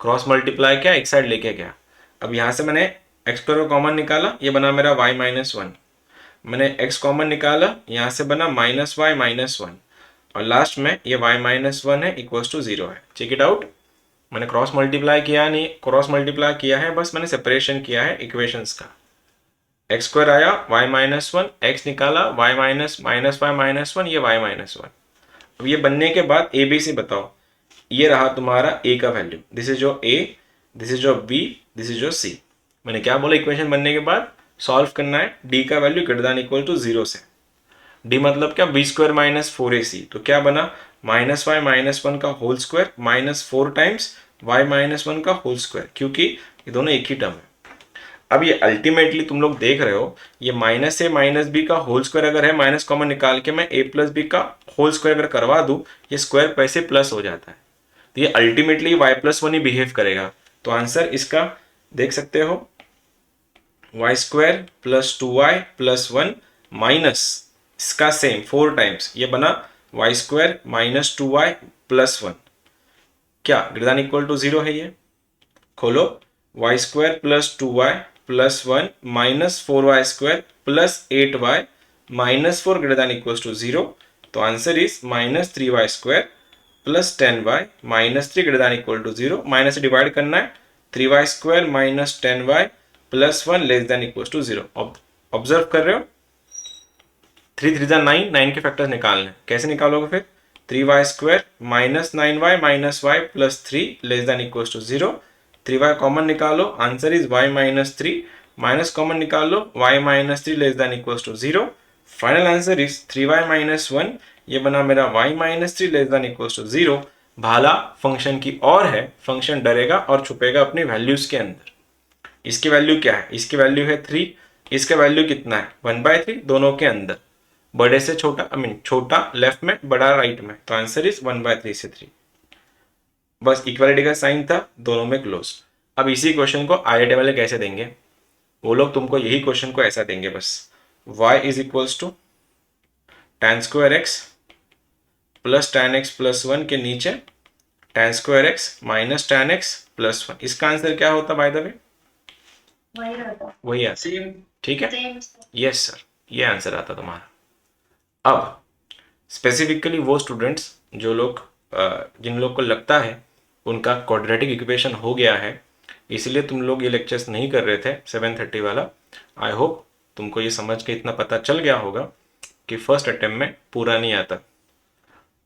Cross multiply क्या, एक साइड लेके गया। अब यहाँ से मैंने एक्स स्क्वायर को कॉमन निकाला, ये बना मेरा y माइनस 1। मैंने x कॉमन निकाला, यहाँ से बना माइनस वाई माइनस 1, और लास्ट में ये y माइनस 1 है इक्वल्स टू 0 है। चेक इट आउट, मैंने क्रॉस मल्टीप्लाई किया नहीं, क्रॉस मल्टीप्लाई किया है, बस मैंने सेपरेशन किया है इक्वेशंस का। एक्स स्क्वायर आया, वाई माइनस वन, एक्स निकाला, y minus minus y minus one, ये वाई माइनस वन। अब ये बनने के बाद ए बी सी बताओ। ये रहा तुम्हारा ए का value, this is your a, this is your b, this is your c. मैंने क्या बोला इक्वेशन बनने के बाद सॉल्व करना है डी का value greater than equal to 0 से। डी मतलब क्या, बी स्क्वायर माइनस 4ac, तो क्या बना माइनस वाई माइनस वन का whole square minus 4 times y minus one का होल स्क्वायर, क्योंकि ये दोनों एक ही टर्म है। अब ये अल्टीमेटली तुम लोग देख रहे हो, ये माइनस ए माइनस बी का होल स्क्वायर अगर है, माइनस कॉमन निकाल के मैं ए प्लस बी का होल स्क्वायर अगर करवा दूं, ये स्क्वायर पैसे प्लस हो जाता है, तो ये अल्टीमेटली वाई प्लस वन ही बिहेव करेगा। तो आंसर इसका देख सकते हो, y square plus 2y plus one minus इसका सेम 4 टाइम्स, ये बना y square minus 2y plus one, क्या ग्रेटर देन इक्वल टू 0 है ये। खोलो, y square plus 2y plus one minus 4y square plus 8y minus 4 greater than equal to 0, तो answer is minus 3y square plus 10y minus 3 greater than equal to 0, minus से डिवाइड करना है, 3y square minus 10y plus 1 less than equal to 0। Observe कर रहे हो, 3 3 जा 9, 9 के फैक्टर्स निकालने, कैसे निकालोगे फिर, 3y square minus 9y minus y plus 3 less than equal to 0, 3y common निकालो, answer is y minus 3, minus common निकाल लो, y minus 3 less than equal to 0, final answer is 3y minus 1, ये बना मेरा y minus 3 less than equal to 0। भाला फंक्शन की और है, फंक्शन डरेगा और छुपेगा अपनी वैल्यूज के अंदर। इसकी वैल्यू क्या है, इसकी वैल्यू है 3, इसका वैल्यू कितना है 1/3, दोनों के अंदर, बड़े से छोटा, आई मीन छोटा लेफ्ट में बड़ा राइट में, तो आंसर इज 1/3 से 3। बस इक्वालिटी का साइन था, दोनों में क्लोज। अब इसी क्वेश्चन को आईआईटी वाले कैसे देंगे, वो लोग तुमको यही क्वेश्चन को ऐसा देंगे, बस y is equals to tan square x plus tan x plus one के नीचे tan square x minus tan x plus one. इसका आंसर क्या होता बाय द वे, वही रहता वही आता, सेम। ठीक है, सेम। यस सर, ये आंसर आता तुम्हारा। अब स्पेसिफिकली वो स्टूडेंट्स जो लोग जिन लोग को लगता है उनका क्वाड्रेटिक इक्वेशन हो गया है, इसलिए तुम लोग ये लेक्चर्स नहीं कर रहे थे 7:30 वाला, आई होप तुमको ये समझ के इतना पता चल गया होगा कि फर्स्ट अटेम्प्ट में पूरा नहीं आता।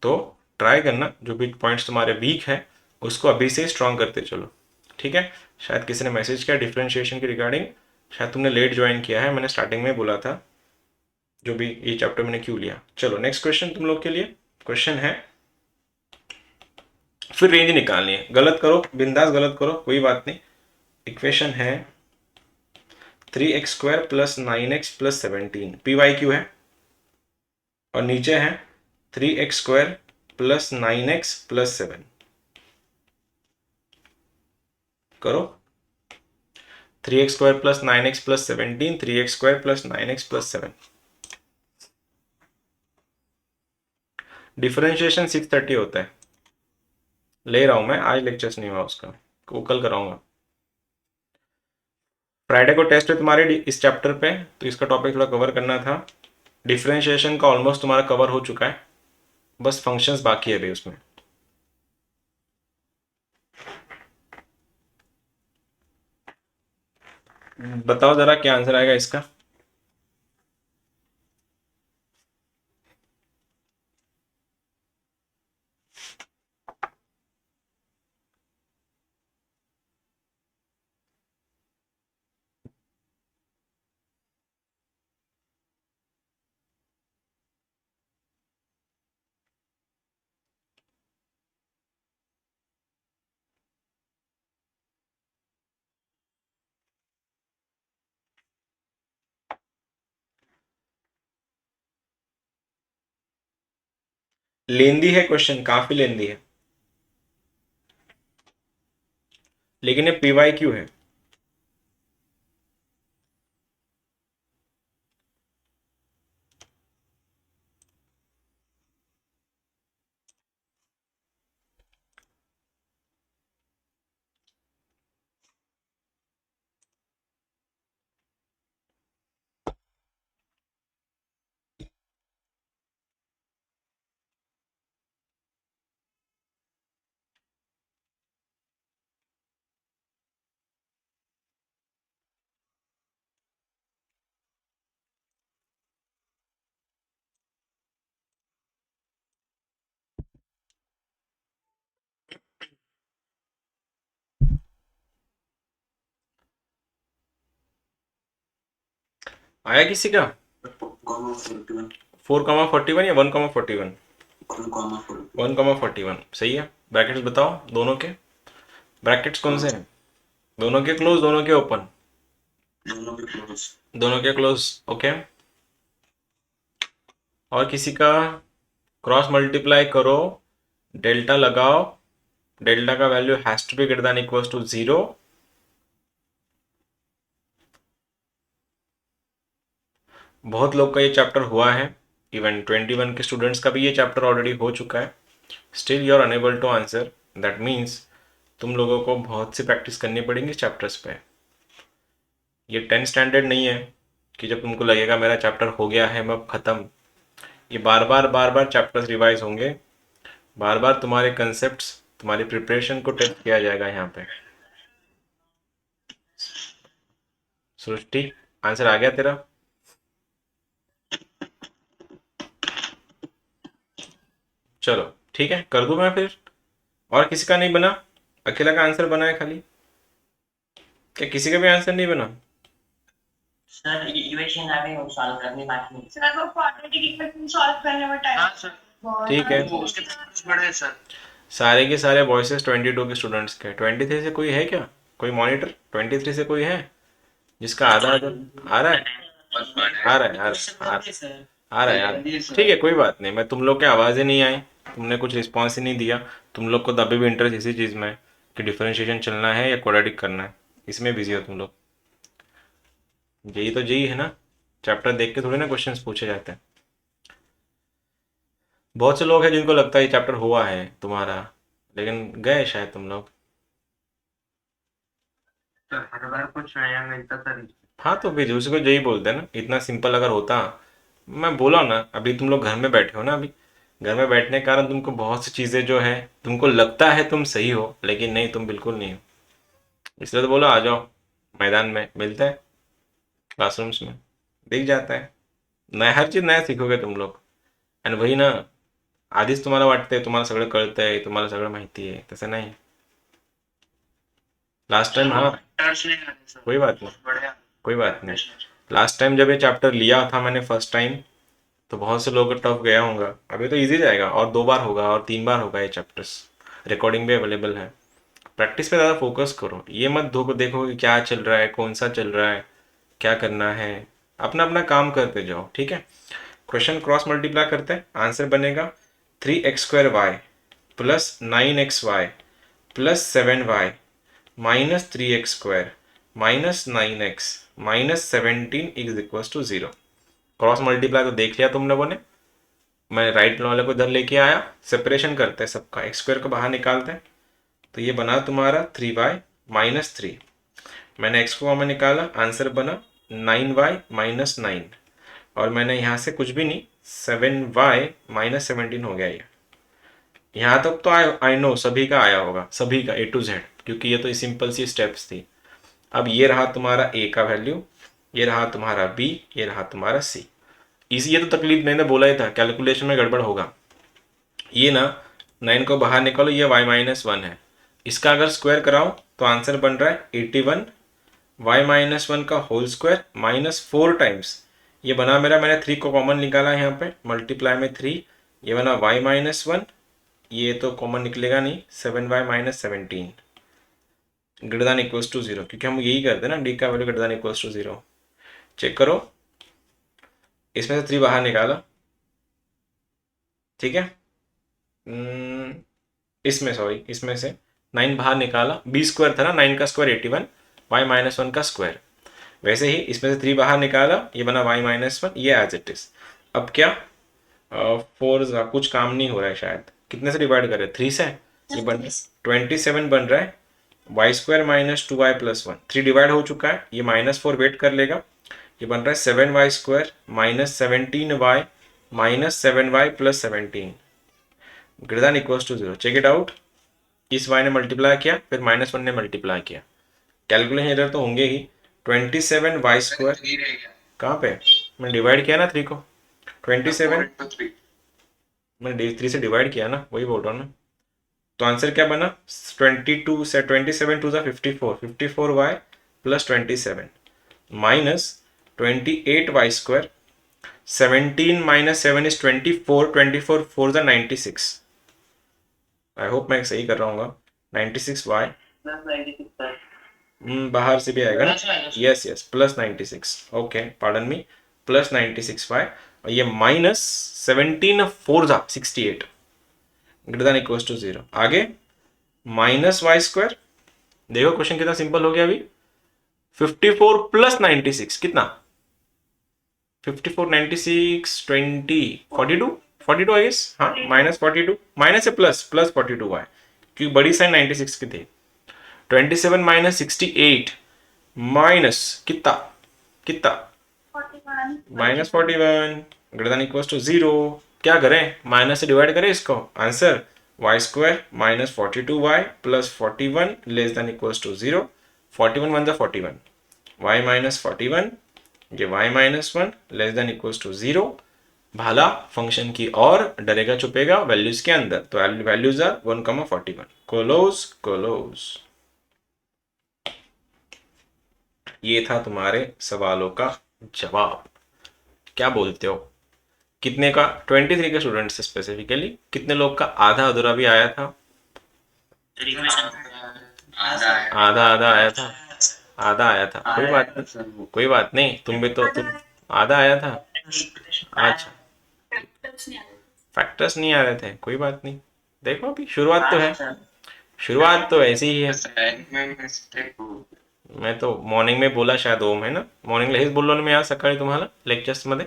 तो ट्राई करना, जो भी पॉइंट्स तुम्हारे वीक है उसको अभी से स्ट्रॉन्ग करते चलो, ठीक है। शायद किसी ने मैसेज किया डिफरेंशिएशन के रिगार्डिंग, शायद तुमने लेट ज्वाइन किया है, मैंने स्टार्टिंग में बोला था जो भी ये चैप्टर मैंने क्यों लिया। चलो नेक्स्ट क्वेश्चन तुम लोग के लिए, क्वेश्चन है, फिर रेंज निकालनी है, गलत करो बिंदास गलत करो कोई बात नहीं। इक्वेशन है 3x square plus 9x plus 17, P Y Q है, और नीचे है 3x square plus 9x plus 7, करो 3x square plus 9x plus 17, 3x square plus 9x plus 7। Differentiation 6:30 होता है, ले रहा हूं मैं, आज लेक्चर्स नहीं हुआ उसका, वो कल कराऊंगा। फ्राइडे को टेस्ट है तुम्हारे इस चैप्टर पे, तो इसका टॉपिक थोड़ा कवर करना था। डिफरेंशिएशन का ऑलमोस्ट तुम्हारा कवर हो चुका है, बस फंक्शंस बाकी है अभी उसमें। बताओ जरा क्या आंसर आएगा इसका। लेंदी है क्वेश्चन, काफी लेंदी है, लेकिन ये पीवाई क्यू है। आया किसी का? 4,41 4,41 या 1,41? 1,41 1,41 सही है। ब्रैकेट्स बताओ दोनों के, ब्रैकेट्स कौन से हैं? दोनों के क्लोज, दोनों के ओपन? दोनों के क्लोज। दोनों के क्लोज, ओके। और किसी का? क्रॉस मल्टीप्लाई करो, डेल्टा लगाओ, डेल्टा का value has to be greater than equals to 0। बहुत लोग का ये चैप्टर हुआ है, इवन 21 के स्टूडेंट्स का भी ये चैप्टर ऑलरेडी हो चुका है। Still you are unable to answer, that means तुम लोगों को बहुत सी प्रैक्टिस करनी पड़ेगी चैप्टर्स पे। ये 10 स्टैंडर्ड नहीं है कि जब तुमको लगेगा मेरा चैप्टर हो गया है मैं अब ख़त्म। ये बार बार चैप्टर्स रिवाइज होंगे, बार बार तुम्हारे कंसेप्ट्स, तुम्हारी प्रिपरेशन को टेस्ट किया जाएगा यहाँ पे। सृष्टि, आंसर आ गया तेरा? चलो ठीक है, कर दूं मैं फिर। और किसी का नहीं बना? अकेला का आंसर बना है खाली? क्या किसी का भी आंसर नहीं बना? सर इक्वेशन आ गई, वो सॉल्व करनी बाकी है। सर वो क्वाड्रेटिक इक्वेशन सॉल्व करने में टाइम। हाँ सर, ठीक है। वो उसके प्रैक्टिस बड़े हैं सर। सारे के सारे वॉइसेस 22 के स्टूडेंट्स के। 23 से कोई है क्या? कोई मॉनिटर 23 से कोई है जिसका आधा आधा आ रहा है? आ रहा है, आ रहा है, आ रहा है, आ रहा है, आ रहा है। ठीक है, कोई बात नहीं। मैं तुम लोग के आवाज़ें नहीं आई, तुमने कुछ रिस्पॉन्स ही नहीं दिया। तुम लोग को तभी भी इंटरेस्ट इसी चीज़ में है कि डिफरेंशिएशन चलना है या क्वाड्रेटिक करना है, इसमें बिजी हो तुम लोग। यही तो यही है ना, चैप्टर देख के थोड़ी ना क्वेश्चंस पूछे जाते हैं। बहुत से लोग हैं जिनको लगता है ये चैप्टर हुआ है तुम्हारा, लेकिन गए शायद तुम लोग। सर हर बार कुछ नया मिलता सर। हाँ तो फिर उसको यही बोलते हैं ना, इतना सिंपल अगर होता। मैं बोला ना, अभी तुम लोग घर में बैठे हो ना, अभी घर में बैठने के कारण तुमको बहुत सी चीज़ें जो है तुमको लगता है तुम सही हो, लेकिन नहीं, तुम बिल्कुल नहीं हो। इसलिए तो बोला आ जाओ, मैदान में मिलते हैं, क्लासरूम्स में दिख जाता है। नया हर चीज़ नया सीखोगे तुम लोग। आणि वही ना, आधीच तुम्हाला वाटतंय तुम्हाला सगळं कळतंय, तुम्हाला सगळं माहिती आहे, तसं नाही। लास्ट टाइम, हाँ टर्च नहीं आ रहे सर। कोई बात नहीं, बहुत बढ़िया कोई बात नहीं। प्रश्न। लास्ट टाइम जब ये चैप्टर लिया था मैंने फर्स्ट टाइम, तो बहुत से लोगों का टफ गया होगा। अभी तो इजी जाएगा, और 2 बार होगा और 3 बार होगा ये चैप्टर्स। रिकॉर्डिंग भी अवेलेबल है। प्रैक्टिस पे ज़्यादा फोकस करो, ये मत देखो कि क्या चल रहा है, कौन सा चल रहा है, क्या करना है। अपना अपना काम करते जाओ, ठीक है। क्वेश्चन क्रॉस मल्टीप्लाई करते हैं, आंसर बनेगा 3x² y plus 9xy plus 7y minus 3x² minus 9x minus 17 is equal to 0। Cross multiply तो देख लिया तुम लोगों ने। मैं राइट वाले को इधर लेके आया, सेपरेशन करते हैं सबका, x² को बाहर निकालते हैं। तो ये बना तुम्हारा 3y माइनस 3। मैंने x को कॉमन निकाला, आंसर बना 9y माइनस 9। और मैंने यहाँ से कुछ भी नहीं, 7y माइनस 17 हो गया ये। यहाँ तक तो आई नो सभी का आया होगा, सभी का A to Z, क्योंकि ये तो सिंपल सी स्टेप्स थी। अब ये रहा तुम्हारा A का वैल्यू, ये रहा तुम्हारा B, ये रहा तुम्हारा C। इसी, ये तो तकलीफ मैंने बोला ही था, कैलकुलेशन में गड़बड़ होगा। ये ना 9 को बाहर निकालो, ये y माइनस 1 है, इसका अगर स्क्वायर कराओ तो आंसर बन रहा है 81 y माइनस 1 का होल स्क्वायर माइनस 4 टाइम्स। ये बना मेरा, मैंने 3 को कॉमन निकाला यहाँ पे, मल्टीप्लाई में 3, ये बना y माइनस 1, ये तो कॉमन निकलेगा नहीं, 7y minus 17 greater than equals to 0, क्योंकि हम यही करते हैं ना, डी का value greater than equals to 0। Check करो, इसमें से 3 बाहर निकाला, ठीक है। इसमें सॉरी, इसमें से 9 बाहर निकाला, b² था ना, 9 का स्क्वायर 81, y माइनस 1 का स्क्वायर। वैसे ही इसमें से 3 बाहर निकाला, ये बना y माइनस 1, ये एज इट इज। अब क्या 4 कुछ काम नहीं हो रहा है शायद, कितने से डिवाइड कर रहे हैं, 3 से। ये बन 27 बन रहा है, y² minus 2y plus 1, 3 divide हो चुका है, ये -4 वेट कर लेगा, ये बन रहा है 7y² minus 17y minus 7y plus 17 greater than equals to 0। Check it out. इस y ने मल्टीप्लाई किया, फिर -1 ने मल्टीप्लाई किया, कैलकुलेशन एरर तो होंगे ही। 27y², कहाँ पे मैंने डिवाइड किया ना 3 को, 27 मैंने 3 से डिवाइड किया ना, वही बोल रहा हूँ ना। तो आंसर क्या बना, 22 से 27 two 54, 54y plus 27 minus 28y², 17 minus 7 is 24, 24 4 the 96. I hope मैं सही कर रहा हूँ. 96y plus 96 sir. बाहर से भी आएगा ना. Plus minus. Yes yes, plus 96. Okay, pardon me. Plus 96y और ये माइनस 17 4 जा 68 ग्रेटर देन इक्वल्स टू 0. आगे माइनस y². देखो क्वेश्चन कितना सिंपल हो गया अभी. 54 प्लस 96 कितना. 54 96 20 42 42 आई गेस. हाँ, माइनस 42 माइनस है प्लस प्लस 42 है क्योंकि बड़ी साइन 96 की थी. 27 माइनस 68 माइनस कितना कितना 41. Minus 41 greater than equals to 0. क्या करें, माइनस से डिवाइड करें इसको. Answer y² minus 42y plus 41 less than equals to 0. 41 1 41, y minus 41, ये y minus 1 less than equals to 0. भाला फंक्शन की और डरेगा छुपेगा वैल्यूज के अंदर. तो वैल्यूज आर 1,41. Close close. ये था तुम्हारे सवालों का जवाब. क्या बोलते हो, कितने का. 23 के स्टूडेंट्स स्पेसिफिकली. कितने लोग का आधा अधूरा भी आया था. आधा आधा आया था. आधा आया था. कोई बात नहीं, कोई बात नहीं. तुम आधा आया था. अच्छा, फैक्टर्स नहीं आ रहे थे. कोई बात नहीं. देखो अभी शुरुआत तो है. शुरुआत तो ऐसी ही है. मैं तो मॉर्निंग में बोला शायद ओम है ना. मॉर्निंगला हेच बोललो ना मी आज सकाळी तुम्हाला लेक्चर्स मध्ये.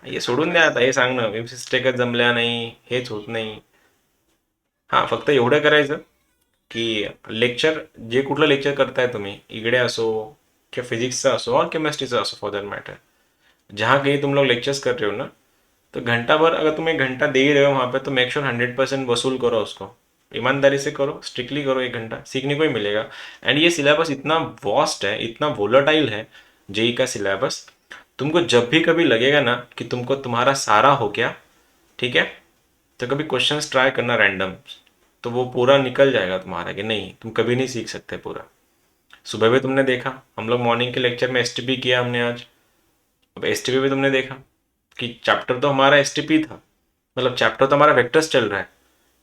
हे सोडून द्या आता. हे सांगणं मिस्टेकच जमल्या नाही, हेच होत नाही. हां, फक्त एवढं करायचं की लेक्चर जे कुठलं लेक्चर करताय तुम्ही, इकडे असो किंवा फिजिक्सचा असो और केमिस्ट्रीचा असो फॉर दैट मैटर, जहाँ कहीं तुम लोग लेक्चर्स कर रहे हो ना, तो घंटा भर अगर तुम 1 घंटा दे ही रहे हो वहाँ पे, तो मेक श्योर 100% वसूल करो उसको. ईमानदारी से करो, स्ट्रिक्टली करो. 1 घंटा सीखने को ही मिलेगा. एंड ये सिलेबस इतना वास्ट है, इतना वोलाटाइल है जेई का सिलेबस. तुमको जब भी कभी लगेगा ना कि तुमको तुम्हारा सारा हो गया, ठीक है, तो कभी क्वेश्चंस ट्राई करना रैंडम. तो वो पूरा निकल जाएगा तुम्हारा कि नहीं, तुम कभी नहीं सीख सकते पूरा. सुबह भी तुमने देखा, हम लोग मॉर्निंग के लेक्चर में एसटीपी किया हमने आज. अब एसटीपी भी तुमने देखा कि चैप्टर तो हमारा एसटीपी था, मतलब चैप्टर तो हमारा वेक्टर्स चल रहा है,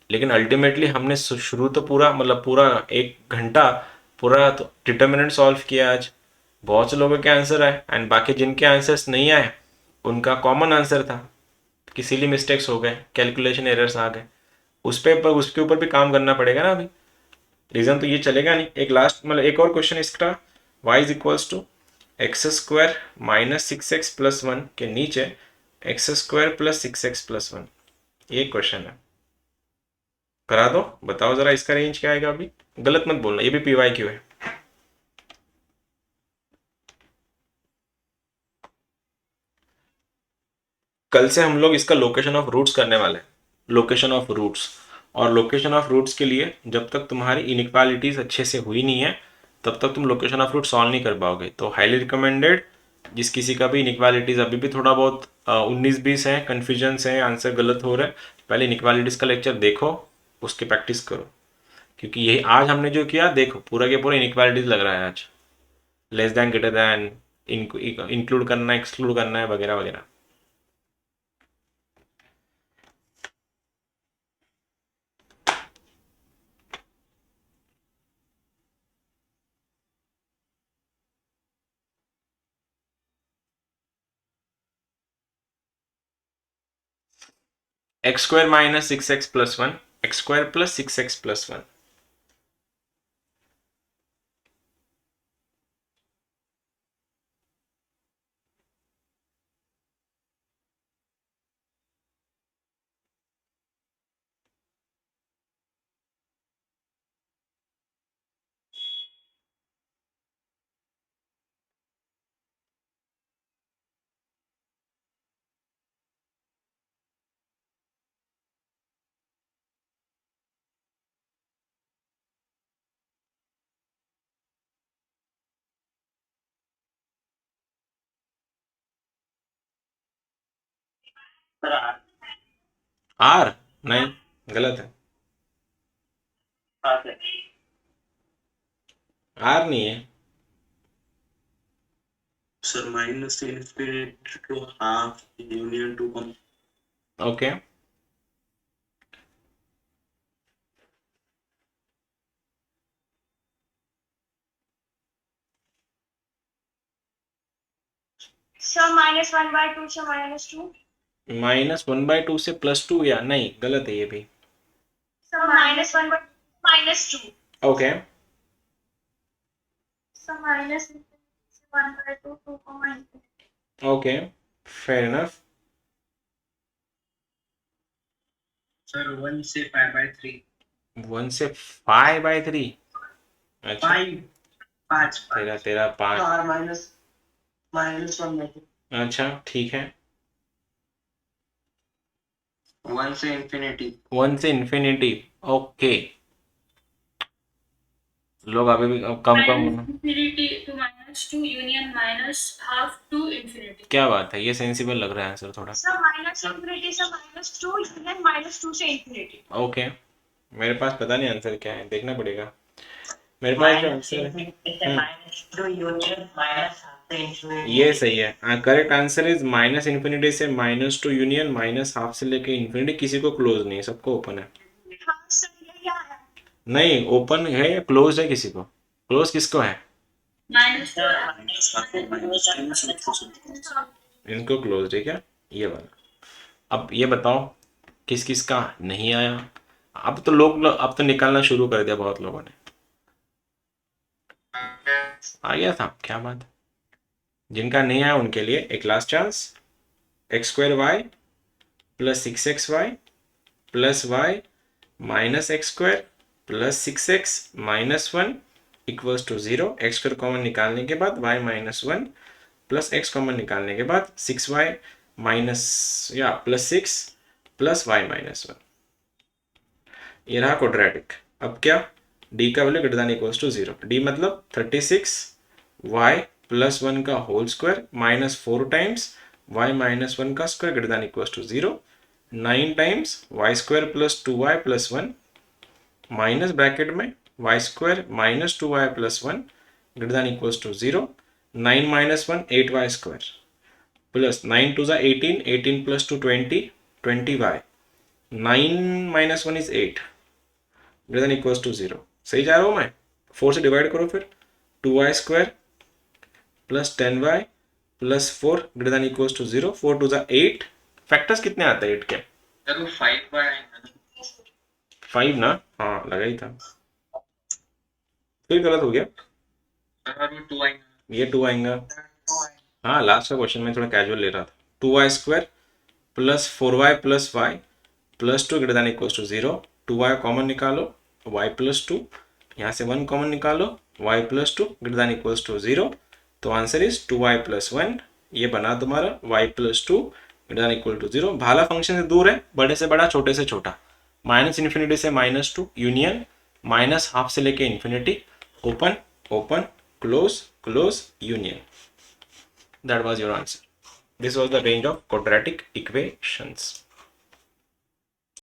लेकिन अल्टीमेटली हमने शुरू तो पूरा, मतलब पूरा 1 घंटा पूरा तो डिटर्मिनेंट सॉल्व किया आज. बहुत से लोगों के आंसर आए एंड बाकी जिनके आंसर्स नहीं आए उनका कॉमन आंसर था. किसी लिए मिस्टेक्स हो गए, कैलकुलेशन एरर्स आ गए. उसके ऊपर भी काम करना पड़ेगा ना अभी. रीजन तो ये चलेगा नहीं. एक लास्ट, मतलब एक और क्वेश्चन इसका. y is equals to x² minus 6x plus 1 के नीचे x² प्लस 6x प्लस 1. ये क्वेश्चन है. करा दो, बताओ जरा इसका रेंज क्या आएगा. अभी गलत मत बोलना, ये भी PYQ है. कल से हम लोग इसका लोकेशन ऑफ रूट्स करने वाले हैं. Location of roots. और लोकेशन ऑफ रूट्स के लिए जब तक तुम्हारी इनइक्वालिटीज अच्छे से हुई नहीं है तब तक तुम लोकेशन ऑफ रूट सॉल्व नहीं कर पाओगे. तो हाईली रिकमेंडेड, जिस किसी का भी इनइक्वालिटीज अभी भी थोड़ा बहुत 19-20 है, कन्फ्यूजन्स है, आंसर गलत हो रहा है, पहले इनइक्वालिटीज का लेक्चर देखो, उसकी प्रैक्टिस करो. क्योंकि यही आज हमने जो किया, देखो पूरा के पूरा इनइक्वालिटीज लग रहा है आज. Less than, greater than, include करना है, एक्सक्लूड करना है, वगैरह वगैरह. x² minus 6x plus 1, x² plus 6x plus 1. Sir R नहीं, गलत है. सर आर नहीं है. Sir minus infinity to half union two common. Okay, sir -1/2 से -2। -1/2 से +2 या नहीं, गलत है ये भी। Sir -1/2 -2। Okay, sir -1/2 2 okay, fair enough. Sir 1 से 5/3। 1 से 5/3। अच्छा, 5 तेरा तेरा 5। -1/2। अच्छा ठीक है, 1 से इन्फिनिटी। 1 से इन्फिनिटी। ओके, लोग अभी भी कम कम। infinity to -2 union -half to infinity। क्या बात है, ये सेंसिबल लग रहा है आंसर थोड़ा। सर -इन्फिनिटी से -2 यूनियन -2 से इन्फिनिटी। ओके, मेरे पास पता नहीं आंसर क्या है, देखना पड़ेगा। मेरे पास जो माइनस आंसर है इन्फिनिटी से -2 यूनियन -हाफ से इन्फिनिटी। ये सही है। करेक्ट आंसर इज -इन्फिनिटी से -2 यूनियन -हाफ से लेके इन्फिनिटी। किसी को क्लोज नहीं है, सबको ओपन है। हाँ सर, ये क्या है? नहीं, ओपन है या क्लोज है किसी को? क्लोज किसको है? इनको क्लोज है क्या, ये वाला? अब ये बताओ किस किस का नहीं आया। अब तो निकालना शुरू कर दिया बहुत लोगों ने। आ गया था, क्या बात है। जिनका नहीं आया उनके लिए एक last chance. x² plus 6xy plus y minus x² plus 6x minus 1 equals to 0। x² common निकालने के बाद y minus 1 plus x common निकालने के बाद 6y माइनस या प्लस 6 प्लस y माइनस 1। ये रहा क्वाड्रेटिक। अब क्या, d का value greater than equals to 0। d मतलब 36y प्लस 1 का whole square minus 4 times y minus 1 का square greater than equals to 0। 9 times y square plus 2y plus 1 minus bracket में y स्क्वायर minus 2y plus 1 greater than equals to 0। 9 minus 1 8y square plus 9 2 ज़ा 18, 18 plus 2 20, 20y। 9 minus 1 is 8 greater than equals to 0। सही जा रहा हूँ मैं? 4 से डिवाइड करो फिर। 2y square plus 10y plus 4 greater than equals to 0। 4 2 ज़ा 8। फैक्टर्स कितने आते हैं 8 के? सर वो 5/। 5 ना, हाँ लगा ही था। फिर गलत हो गया, सर वो 2 आएगा। ये 2 आएगा। हाँ, लास्ट का क्वेश्चन में थोड़ा कैजुअल ले रहा था। 2y स्क्वायर प्लस 4y प्लस y plus 2 greater than equals to 0। 2y common निकालो, y प्लस 2, यहाँ से 1 कॉमन निकालो, y plus 2 greater than equals to 0। तो आंसर इज 2y प्लस 1। ये बना तुम्हारा y plus 2 greater than equal to 0। भाला फंक्शन से दूर है, बड़े से बड़ा छोटे से छोटा। माइनस इन्फिनिटी से -2 यूनियन -हाफ से लेके infinity, open open close close union. That was your answer. This was the range of quadratic equations.